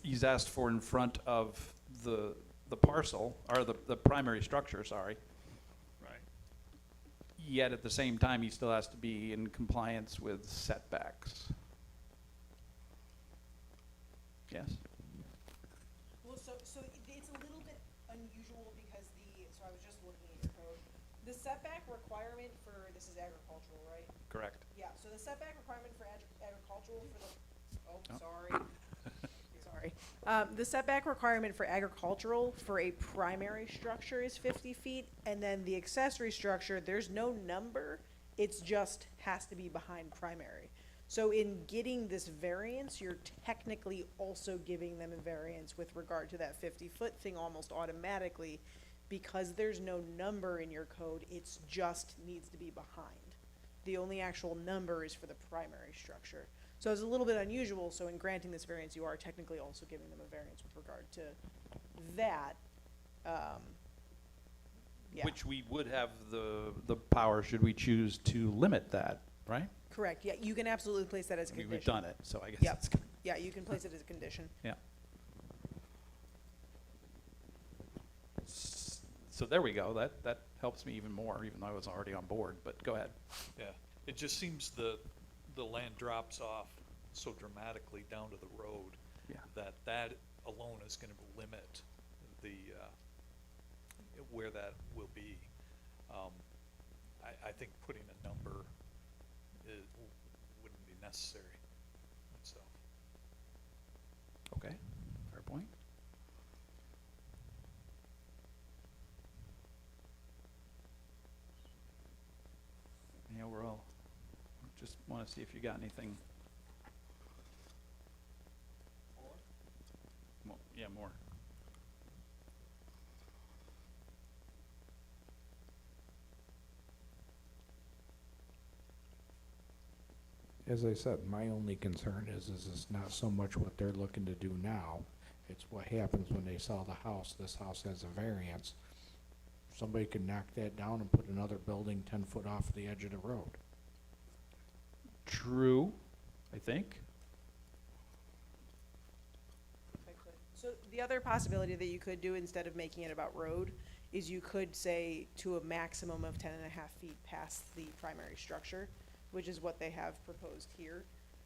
he's asked for in front of the parcel, or the primary structure, sorry. Right. Yet at the same time, he still has to be in compliance with setbacks. Yes? Well, so it's a little bit unusual because so I was just looking at your code. The setback requirement for, this is agricultural, right? Correct. Yeah, so the setback requirement for agricultural for the, Oh. sorry. Sorry. The setback requirement for agricultural for a primary structure is 50 feet, and then the accessory structure, there's no number, it's just has to be behind primary. So in getting this variance, you're technically also giving them a variance with regard to that 50-foot thing almost automatically, because there's no number in your code, it's just needs to be behind. The only actual number is for the primary structure. So it's a little bit unusual, so in granting this variance, you are technically also giving them a variance with regard to that. Yeah, Which we would have the power, should we choose to limit that, right? correct, yeah, you can absolutely place that as a I mean, condition. we've done it, so I guess Yep. that's good. Yeah, you can place it as a condition. Yeah. So there we go, that helps me even more, even though I was already on board, but go ahead. Yeah, it just seems the land drops off so dramatically down to the road Yeah. that alone is gonna limit the, where that will be. I think putting a number wouldn't be necessary, so. Okay, fair point. Any overall, just want to see if you got anything. More? Yeah, more. As I said, my only concern is it's not so much what they're looking to do now, it's what happens when they sell the house. This house has a variance. Somebody could knock that down and put another building 10 foot off the edge of the road. True, I think. If I could. So the other possibility that you could do instead of making it about road is you could say to a maximum of 10.5 feet past the primary structure, which is what they have proposed here.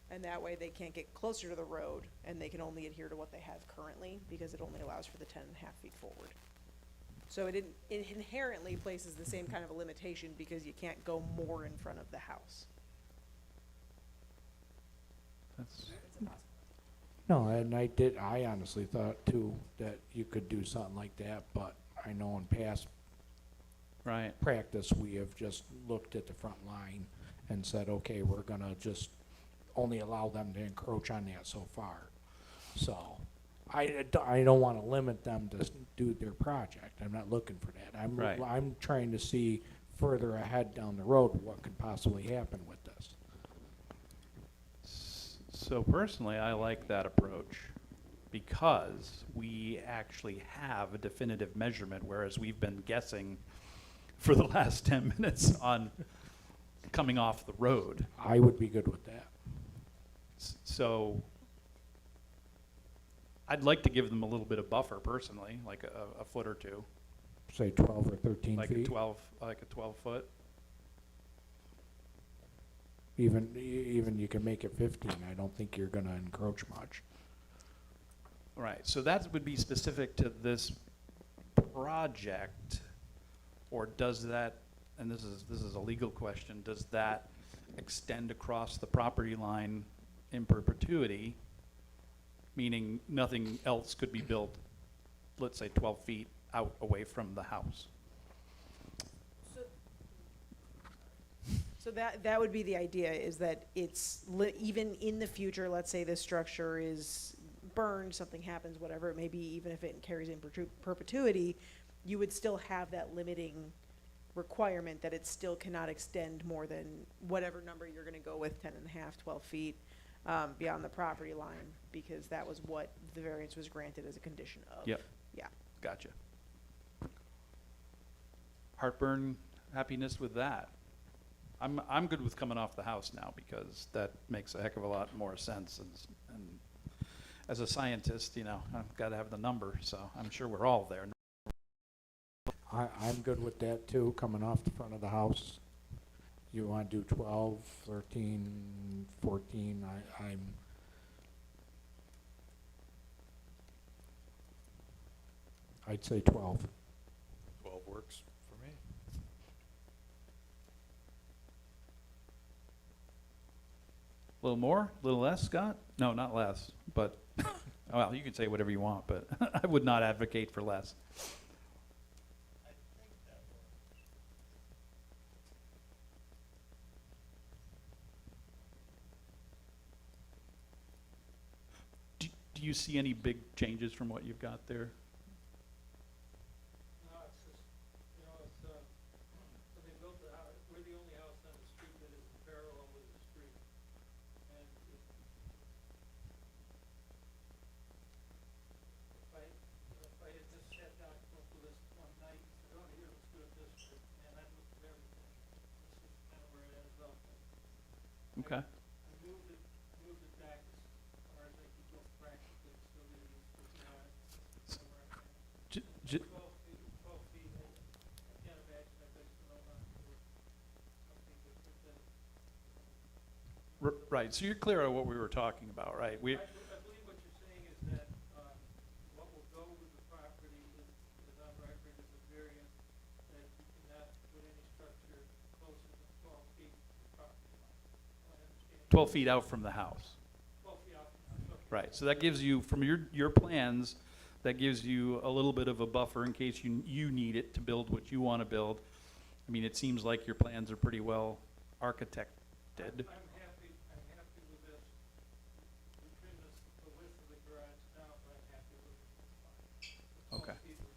And that way they can't get closer to the road and they can only adhere to what they have currently because it only allows for the 10.5 feet forward. So it inherently places the same kind of a limitation because you can't go more in front of the house. That's, It's a possibility. No, and I honestly thought too that you could do something like that, but I know in past right. practice, we have just looked at the front line and said, okay, we're gonna just only allow them to encroach on that so far. So, I don't wanna limit them to do their project, I'm not looking for that. Right. I'm trying to see further ahead down the road what could possibly happen with this. So personally, I like that approach because we actually have a definitive measurement, whereas we've been guessing for the last 10 minutes on coming off the road. I would be good with that. So I'd like to give them a little bit of buffer personally, like a foot or two, Say 12 or 13 like feet. a 12 foot. Even you can make it 15, I don't think you're gonna encroach much. Right, so that would be specific to this project, or does that, and this is a legal question, does that extend across the property line in perpetuity meaning nothing else could be built, let's say 12 feet out away from the house. So that would be the idea, is that it's even in the future, let's say this structure is burned, something happens, whatever it may be, even if it carries in perpetuity, you would still have that limiting requirement that it still cannot extend more than whatever number you're gonna go with, 10 and a half, 12 feet, beyond the property line, because that was what the variance was granted as a condition of. Yep. Yeah. Gotcha. Heartburn, happiness with that. I'm good with coming off the house now, because that makes a heck of a lot more sense, and as a scientist, you know, I've gotta have the number, so I'm sure we're all there. I'm good with that too, coming off the front of the house. You wanna do 12, 13, 14, I'd say 12. 12 works for me. A little more, a little less, Scott? No, not less, but, well, you can say whatever you want, but I would not advocate for less. Do you see any big changes from what you've got there? No, it's just, you know, it's, when they built the house, we're the only house on the street that is parallel with the street. And if I had just sat down and looked at this one night, and said, oh, here, let's do it this way, and I looked at everything. This is kind of where it ends up. Okay. I moved it back as far as I could go practically, so that it was, you know, somewhere I can. J- 12 feet, I can't imagine that there's no one for something different than. Right, so you're clear on what we were talking about, right? I believe what you're saying is that, what will go with the property is on record as a variance, that you cannot put any structure closer than 12 feet to the property line. I understand. 12 feet out from the house. 12 feet out from the house. Right, so that gives you, from your plans, that gives you a little bit of a buffer in case you need it to build what you want to build. I mean, it seems like your plans are pretty well architected. I'm happy with this. We trimmed the width of the garage down, but I'm happy with it. The 12 Okay. feet would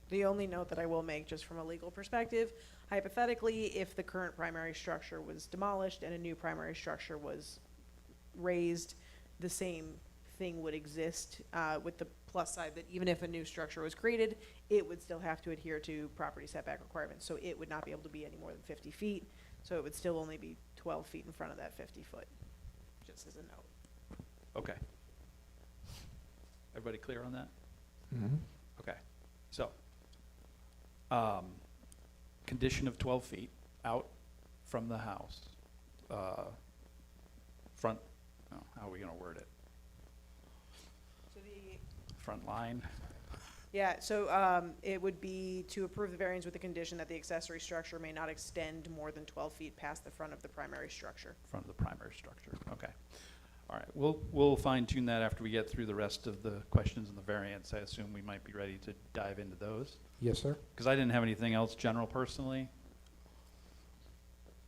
be The only note that I will make, just from a legal perspective, hypothetically, if the current primary structure was demolished and a new primary structure was raised, the same thing would exist, with the plus side that even if a new structure was created, it would still have to adhere to property setback requirements, so it would not be able to be any more than 50 feet, so it would still only be 12 feet in front of that 50 foot, just as a note. Okay. Everybody clear on that? Mm-hmm. Okay, so, condition of 12 feet out from the house. Front, oh, how are we gonna word it? So the Front line? Yeah, so it would be to approve the variance with the condition that the accessory structure may not extend more than 12 feet past the front of the primary structure. Front of the primary structure, okay. All right, we'll fine tune that after we get through the rest of the questions and the variants. I assume we might be ready to dive into those. Yes, sir. Because I didn't have anything else general personally.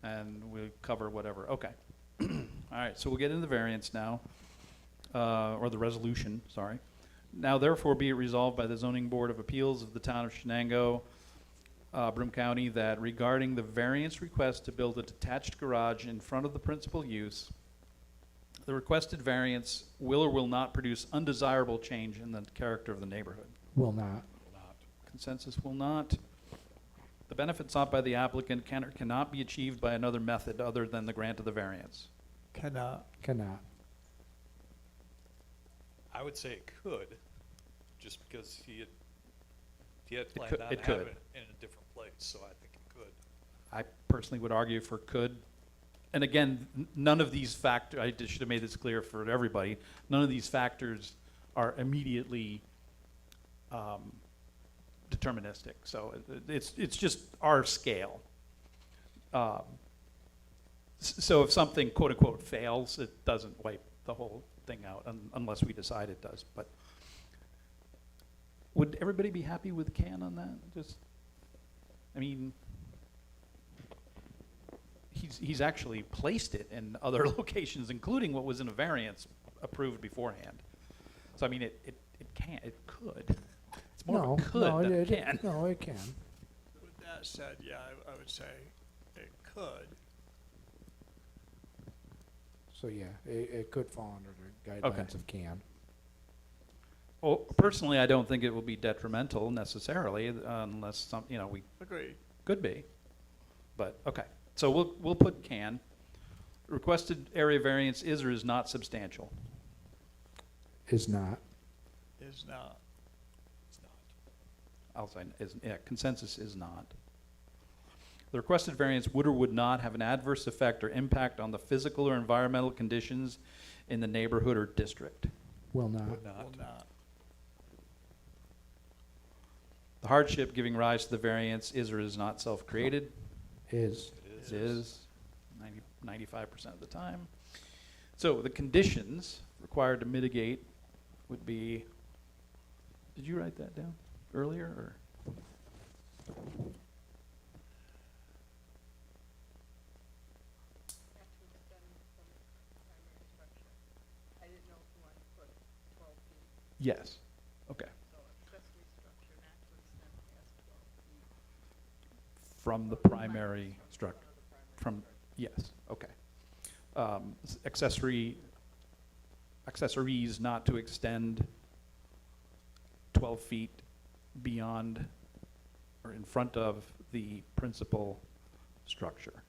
And we'll cover whatever, okay. All right, so we'll get into the variance now, or the resolution, sorry. Now therefore be it resolved by the Zoning Board of Appeals of the Town of Shenango, Broome County, that regarding the variance request to build a detached garage in front of the principal use, the requested variance will or will not produce undesirable change in the character of the neighborhood. Will not. Consensus will not. The benefit sought by the applicant can or cannot be achieved by another method other than the grant of the variance. Cannot. I would say it could, just because he had planned could- on it having could. it in a different place, so I think it could. I personally would argue for could. And again, none of these factors, I should have made this clear for everybody, none of these factors are immediately deterministic. So it's just our scale. So if something quote-unquote fails, it doesn't wipe the whole thing out unless we decide it does. But would everybody be happy with Can on that? Just, I mean, he's actually placed it in other locations, including what was in a variance approved beforehand. So I mean, it could. It's more of a could than a can. No, it can. With that said, yeah, I would say it could. So yeah, it could fall under the Okay. guidelines of can. Well, personally, I don't think it will be detrimental necessarily, unless some, we Agreed. could be. But, okay, so we'll put can. Requested area variance is or is not substantial. Is not. Is not. I'll say, consensus is not. The requested variance would or would not have an adverse effect or impact on the physical or environmental conditions in the neighborhood or district. Will not. Would not. Will not. The hardship giving rise to the variance is or is not self-created. Is. It is 95% of the time. So the conditions required to mitigate would be, did you write that down earlier, or? I didn't know if you wanted to put 12 feet, Yes. Okay. so accessory structure not to extend past 12 feet. From the primary structure. From, yes, okay. Accessories not to extend 12 feet beyond or in front of the principal structure.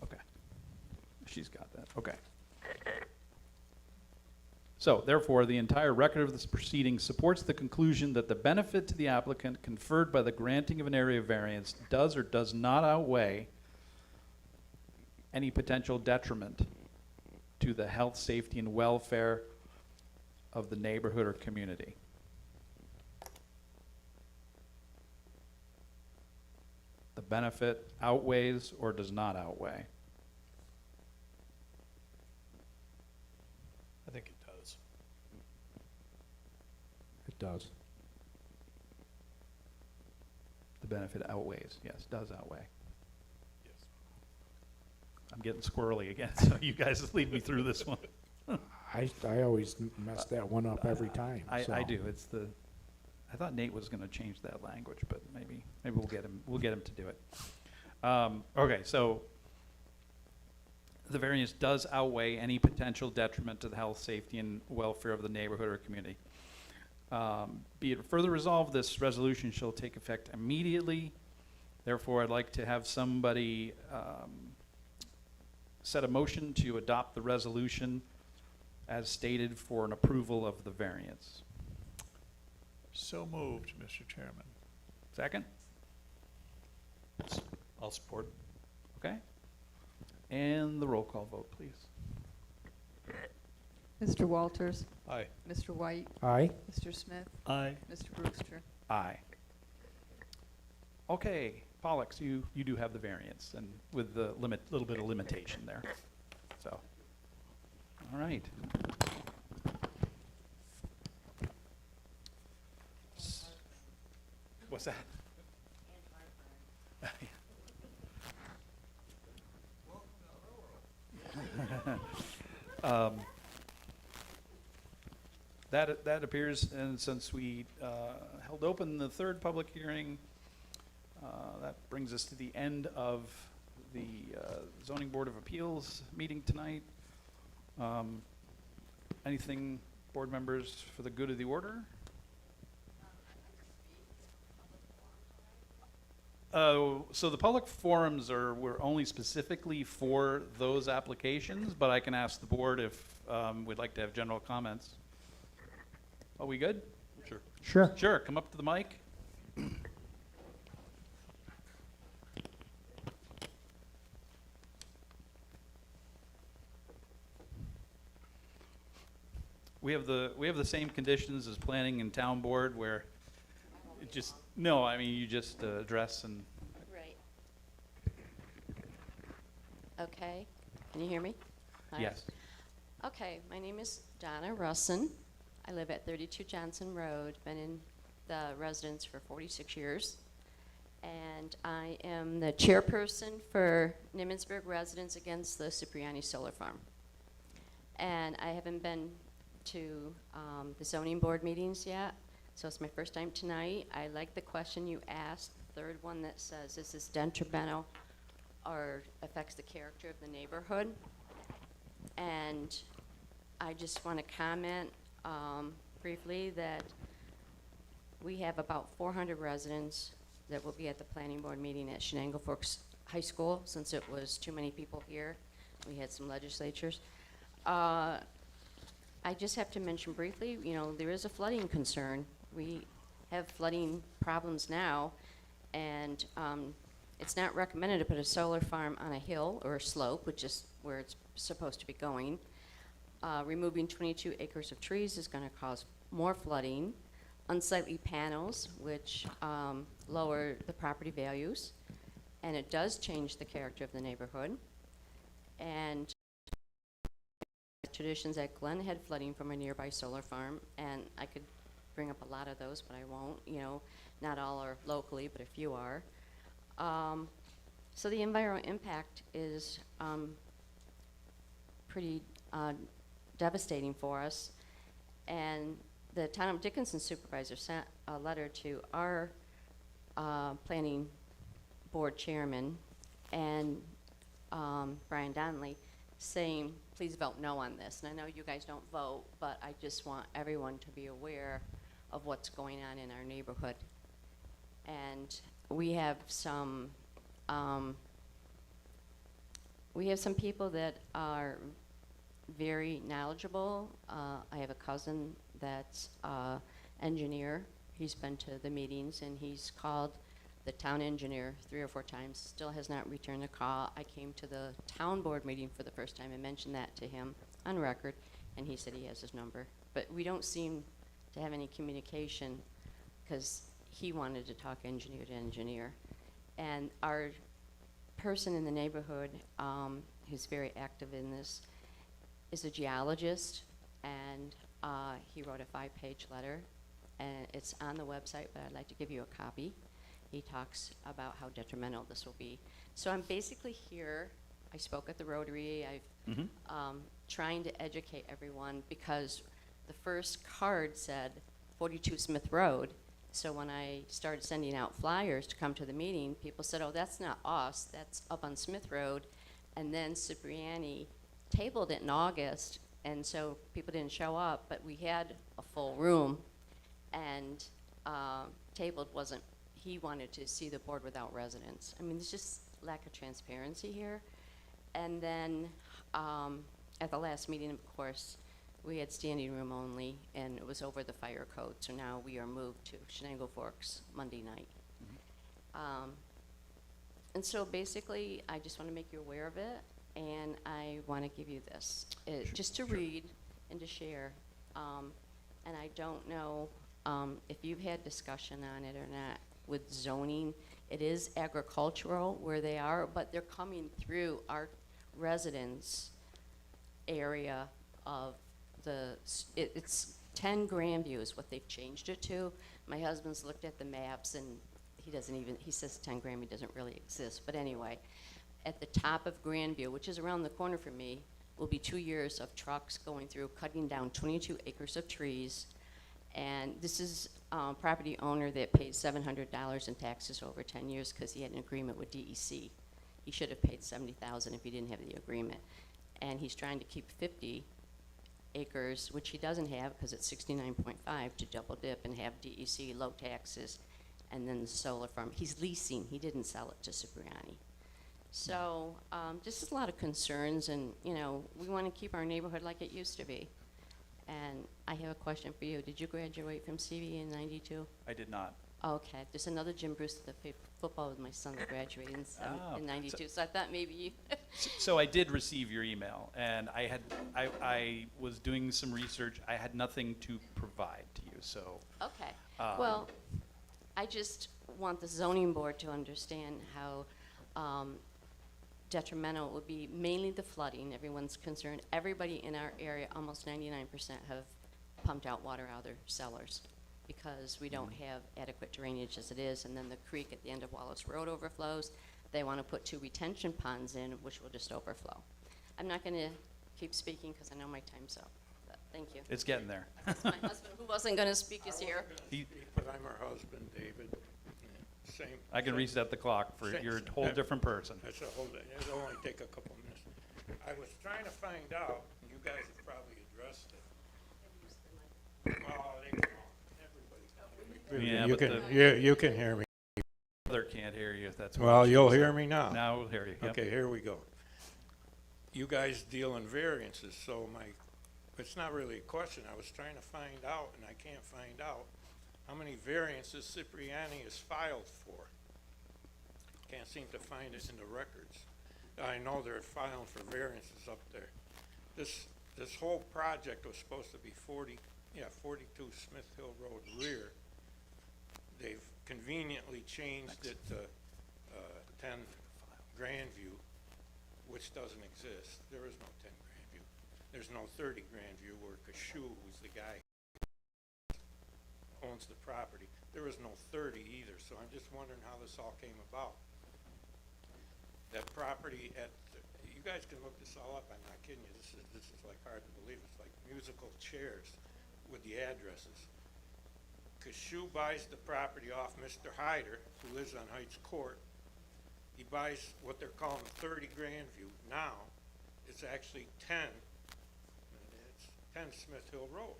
Okay. She's got that, okay. So therefore, the entire record of this proceeding supports the conclusion that the benefit to the applicant conferred by the granting of an area variance does or does not outweigh any potential detriment to the health, safety, and welfare of the neighborhood or community. The benefit outweighs or does not outweigh. I think it does. It does. The benefit outweighs, yes, does outweigh. Yes. I'm getting squirrely again, so you guys lead me through this one. I always mess that one up every time. I so. do, I thought Nate was gonna change that language, but maybe we'll get him to do it. Okay, so the variance does outweigh any potential detriment to the health, safety, and welfare of the neighborhood or community. Be it further resolved, this resolution shall take effect immediately. Therefore, I'd like to have somebody set a motion to adopt the resolution as stated for an approval of the variance. So moved, Mr. Chairman. Second? I'll support. Okay. And the roll call vote, please. Mr. Walters, Aye. Mr. White, Aye. Mr. Smith, Aye. Mr. Brewster. Aye. Okay, Pollux, you do have the variance, and with the little bit of limitation there. So, all right. What's that? That appears, and since we held open the third public hearing, that brings us to the end of the Zoning Board of Appeals meeting tonight. Anything, board members, for the good of the order? So the public forums were only specifically for those applications, but I can ask the board if we'd like to have general comments. Are we good? Sure. Sure. Sure, come up to the mic. We have the same conditions as planning and town board, where It just, no, I mean, you just address and, Right. Okay, can you hear me? All right. yes. Okay, my name is Donna Russin. I live at 32 Johnson Road, been in the residence for 46 years. And I am the chairperson for Nimmonsburg Residents Against the Cipriani Solar Farm. And I haven't been to the zoning board meetings yet, so it's my first time tonight. I like the question you asked, the third one that says, is this detrimental or affects the character of the neighborhood? And I just want to comment briefly that we have about 400 residents that will be at the planning board meeting at Shenango Forks High School, since it was too many people here. We had some legislatures. I just have to mention briefly, you know, there is a flooding concern. We have flooding problems now, and it's not recommended to put a solar farm on a hill or a slope, which is where it's supposed to be going. Removing 22 acres of trees is going to cause more flooding. Unsightly panels, which lower the property values, and it does change the character of the neighborhood. And traditions at Glen had flooding from a nearby solar farm, and I could bring up a lot of those, but I won't. You know, not all are locally, but a few are. So the environmental impact is pretty devastating for us, and the Town of Dickinson supervisor sent a letter to our planning board chairman and Brian Donnelly saying, please vote no on this. And I know you guys don't vote, but I just want everyone to be aware of what's going on in our neighborhood. And we have some people that are very knowledgeable. I have a cousin that's engineer. He's been to the meetings, and he's called the town engineer 3 or 4 times, still has not returned a call. I came to the town board meeting for the first time and mentioned that to him on record, and he said he has his number. But we don't seem to have any communication, because he wanted to talk engineer to engineer. And our person in the neighborhood who's very active in this is a geologist, and he wrote a 5-page letter, and it's on the website, but I'd like to give you a copy. He talks about how detrimental this will be. So I'm basically here. I spoke at the Rotary. I'm trying to educate everyone, because the first card said 42 Smith Road. So when I started sending out flyers to come to the meeting, people said, oh, that's not us, that's up on Smith Road. And then Cipriani tabled it in August, and so people didn't show up, but we had a full room, and tabled wasn't, he wanted to see the board without residents. I mean, there's just lack of transparency here. And then at the last meeting, of course, we had standing room only, and it was over the fire code, so now we are moved to Shenango Forks Monday night. And so basically, I just want to make you aware of it, and I want to give you this, just to read and to share. And I don't know if you've had discussion on it or not with zoning. It is agricultural where they are, but they're coming through our residence area of it's 10 Grandview is what they've changed it to. My husband's looked at the maps, and he says 10 Grandview doesn't really exist. But anyway, at the top of Grandview, which is around the corner from me, will be 2 years of trucks going through, cutting down 22 acres of trees. And this is a property owner that paid $700 in taxes over 10 years because he had an agreement with DEC. He should have paid $70,000 if he didn't have the agreement. And he's trying to keep 50 acres, which he doesn't have because it's 69.5, to double dip and have DEC low taxes, and then the solar farm. He's leasing. He didn't sell it to Cipriani. So just a lot of concerns, and you know, we want to keep our neighborhood like it used to be. And I have a question for you. Did you graduate from CV in '92? I did not. Okay. There's another Jim Bruce that played football with my son that graduated in '92. So I thought maybe you. So I did receive your email, and I was doing some research. I had nothing to provide to you, so. Okay. Um, Well, I just want the zoning board to understand how detrimental it would be, mainly the flooding. Everyone's concerned. Everybody in our area, almost 99%, have pumped out water out of their cellars because we don't have adequate drainage as it is. And then the creek at the end of Wallace Road overflows. They want to put 2 retention ponds in, which will just overflow. I'm not going to keep speaking because I know my time's up. But thank you. It's getting there. My husband, who wasn't going to speak, is here. But I'm her husband, David. Yeah, Same. I can reset the clock for you're a whole different person. That's a whole, it'll only take a couple minutes. I was trying to find out, you guys have probably addressed it. Oh, they can all, everybody. Yeah, You but can, you can hear me. Mother can't hear you if that's what Well, she you'll said. hear me now. Now we'll hear you. Yep. Okay, here we go. You guys deal in variances, so it's not really a question. I was trying to find out, and I can't find out, how many variances Cipriani is filed for. Can't seem to find it in the records. I know they're filing for variances up there. This whole project was supposed to be 42 Smith Hill Road rear. They've conveniently changed it to 10 Grandview, which doesn't exist. There is no 10 Grandview. There's no 30 Grandview where Kashu, who's the guy who owns the property. There is no 30 either, so I'm just wondering how this all came about. That property you guys can look this all up, I'm not kidding you. This is like hard to believe. It's like musical chairs with the addresses. Kashu buys the property off Mr. Hyder, who lives on Heights Court. He buys what they're calling 30 Grandview. Now, it's actually 10. It's 10 Smith Hill Road.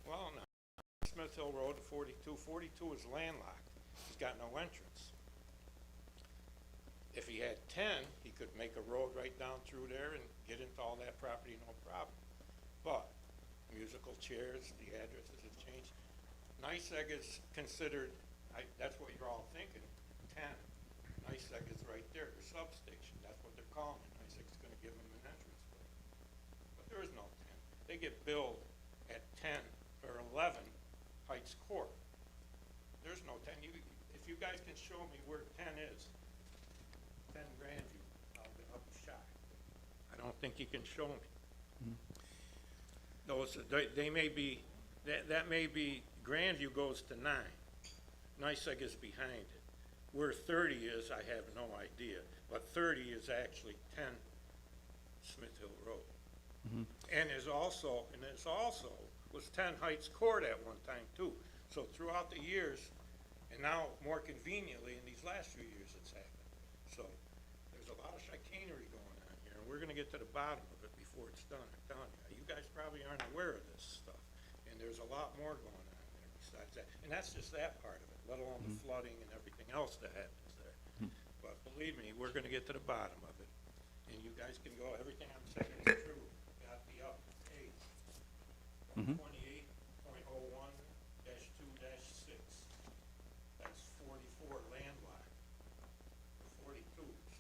Well, now, Smith Hill Road to 42. 42 is landlocked. He's got no entrance. If he had 10, he could make a road right down through there and get into all that property, no problem. But musical chairs, the addresses have changed. NYSEG is considered, that's what you're all thinking, 10. NYSEG is right there, the substation. That's what they're calling it. NYSEG is going to give them an entrance way. But there is no 10. They get billed at 10 or 11 Heights Court. There's no 10. If you guys can show me where 10 is, 10 Grandview, I'll be shocked. I don't think you can show me. Those, they may be, that may be, Grandview goes to 9. NYSEG is behind it. Where 30 is, I have no idea. But 30 is actually 10 Smith Hill Road. And it's also was 10 Heights Court at one time too. So throughout the years, and now more conveniently in these last few years it's happened. So there's a lot of chicanery going on here, and we're gonna get to the bottom of it before it's done, I'm telling you. You guys probably aren't aware of this stuff, and there's a lot more going on there besides that. And that's just that part of it, let alone the flooding and everything else that happens there. But believe me, we're gonna get to the bottom of it. And you guys can go, everything I'm saying is true. Got the up page. 28.01-2-6. That's 44 landlocked. 42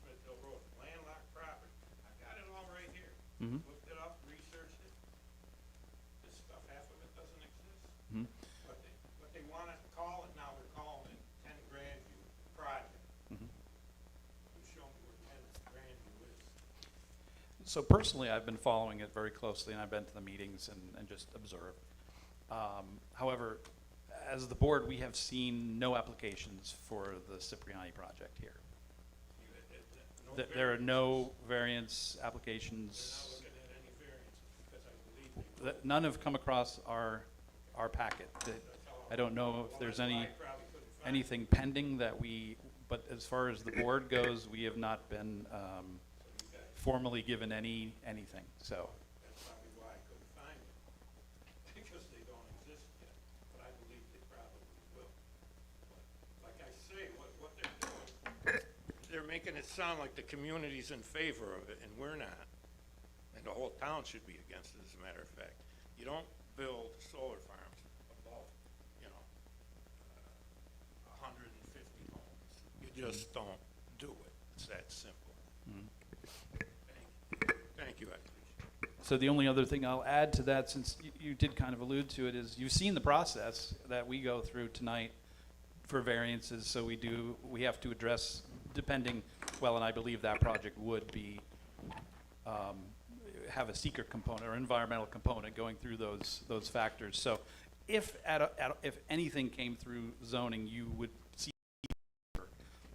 Smith Hill Road, landlocked property. I've got it all right here. Looked it up, researched it. This stuff, half of it doesn't exist. But they want to call it now. They're calling it 10 Grandview project. You show me where 10 Grandview is. So personally, I've been following it very closely, and I've been to the meetings and just observed. However, as the board, we have seen no applications for the Cipriani project here. There are no variance applications. They're not looking at any variances because I believe they None have come across our packet. I don't know if there's anything pending that but as far as the board goes, we have not been formally given anything, so. That's probably why I couldn't find it, because they don't exist yet, but I believe they probably will. But like I say, what they're doing, they're making it sound like the community's in favor of it, and we're not. And the whole town should be against it, as a matter of fact. You don't build solar farms above, 150 homes. You just don't do it. It's that simple. Thank you, I appreciate it. So the only other thing I'll add to that, since you did kind of allude to it, is you've seen the process that we go through tonight for variances, so we have to address, depending, well, and I believe that project would be, have a seeker component or environmental component going through those factors. So if if anything came through zoning, you would see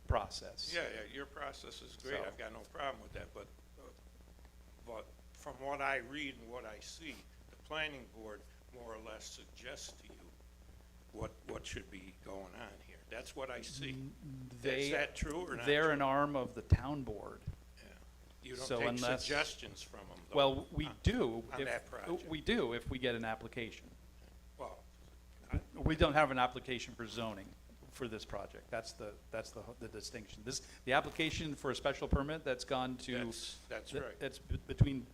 process. Yeah, your process is great, So- I've got no problem with that, but from what I read and what I see, the planning board more or less suggests to you what should be going on here. That's what I see. Is that true or not? They're true? an arm of the town board. Yeah. You so don't take unless- suggestions from them, though? Well, we on- do. on if- that project. We do if we get an application. Well, We don't have an application for zoning for this project. That's the distinction. The application for a special permit that's gone to. that's right. It's between,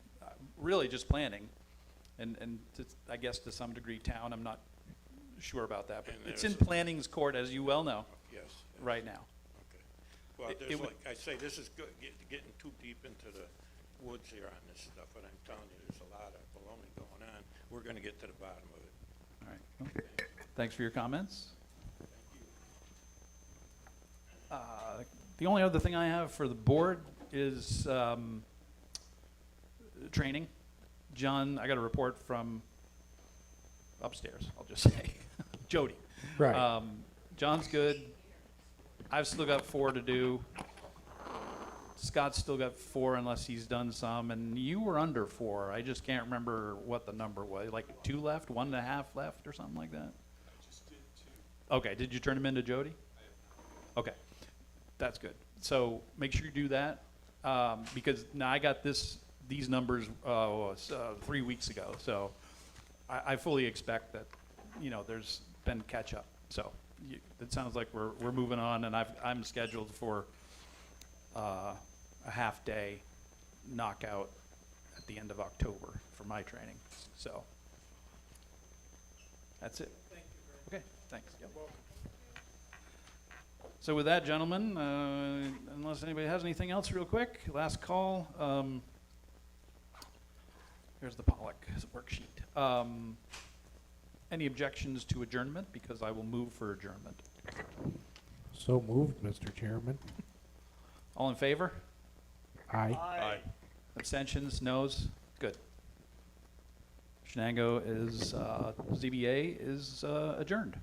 really just planning and I guess to some degree town. I'm not sure about that, but And it's in there's- planning's court, as you well know, Yes. right now. Okay. Well, It there's would- like, I say, this is getting too deep into the woods here on this stuff, but I'm telling you, there's a lot of baloney going on. We're gonna get to the bottom of it. All right. Okay. Thanks for your comments. The only other thing I have for the board is training. John, I got a report from upstairs, I'll just say. Jody. Right. John's good. I've still got 4 to do. Scott's still got 4 unless he's done some, and you were under 4. I just can't remember what the number was, like 2 left, 1.5 left, or something like that? I just did 2. Okay, did you turn them into Jody? Okay, that's good. So make sure you do that, because now I got these numbers 3 weeks ago, so I fully expect that, there's been catch up. So it sounds like we're moving on, and I'm scheduled for a half-day knockout at the end of October for my training. So that's it. Thank you very much. Okay, thanks. Yep. So with that, gentlemen, unless anybody has anything else real quick, last call. Here's the Pollock worksheet. Any objections to adjournment? Because I will move for adjournment. So moved, Mr. Chairman. All in favor? Aye. Aye. Abstentions? Noes? Good. Shenango is, ZBA is adjourned.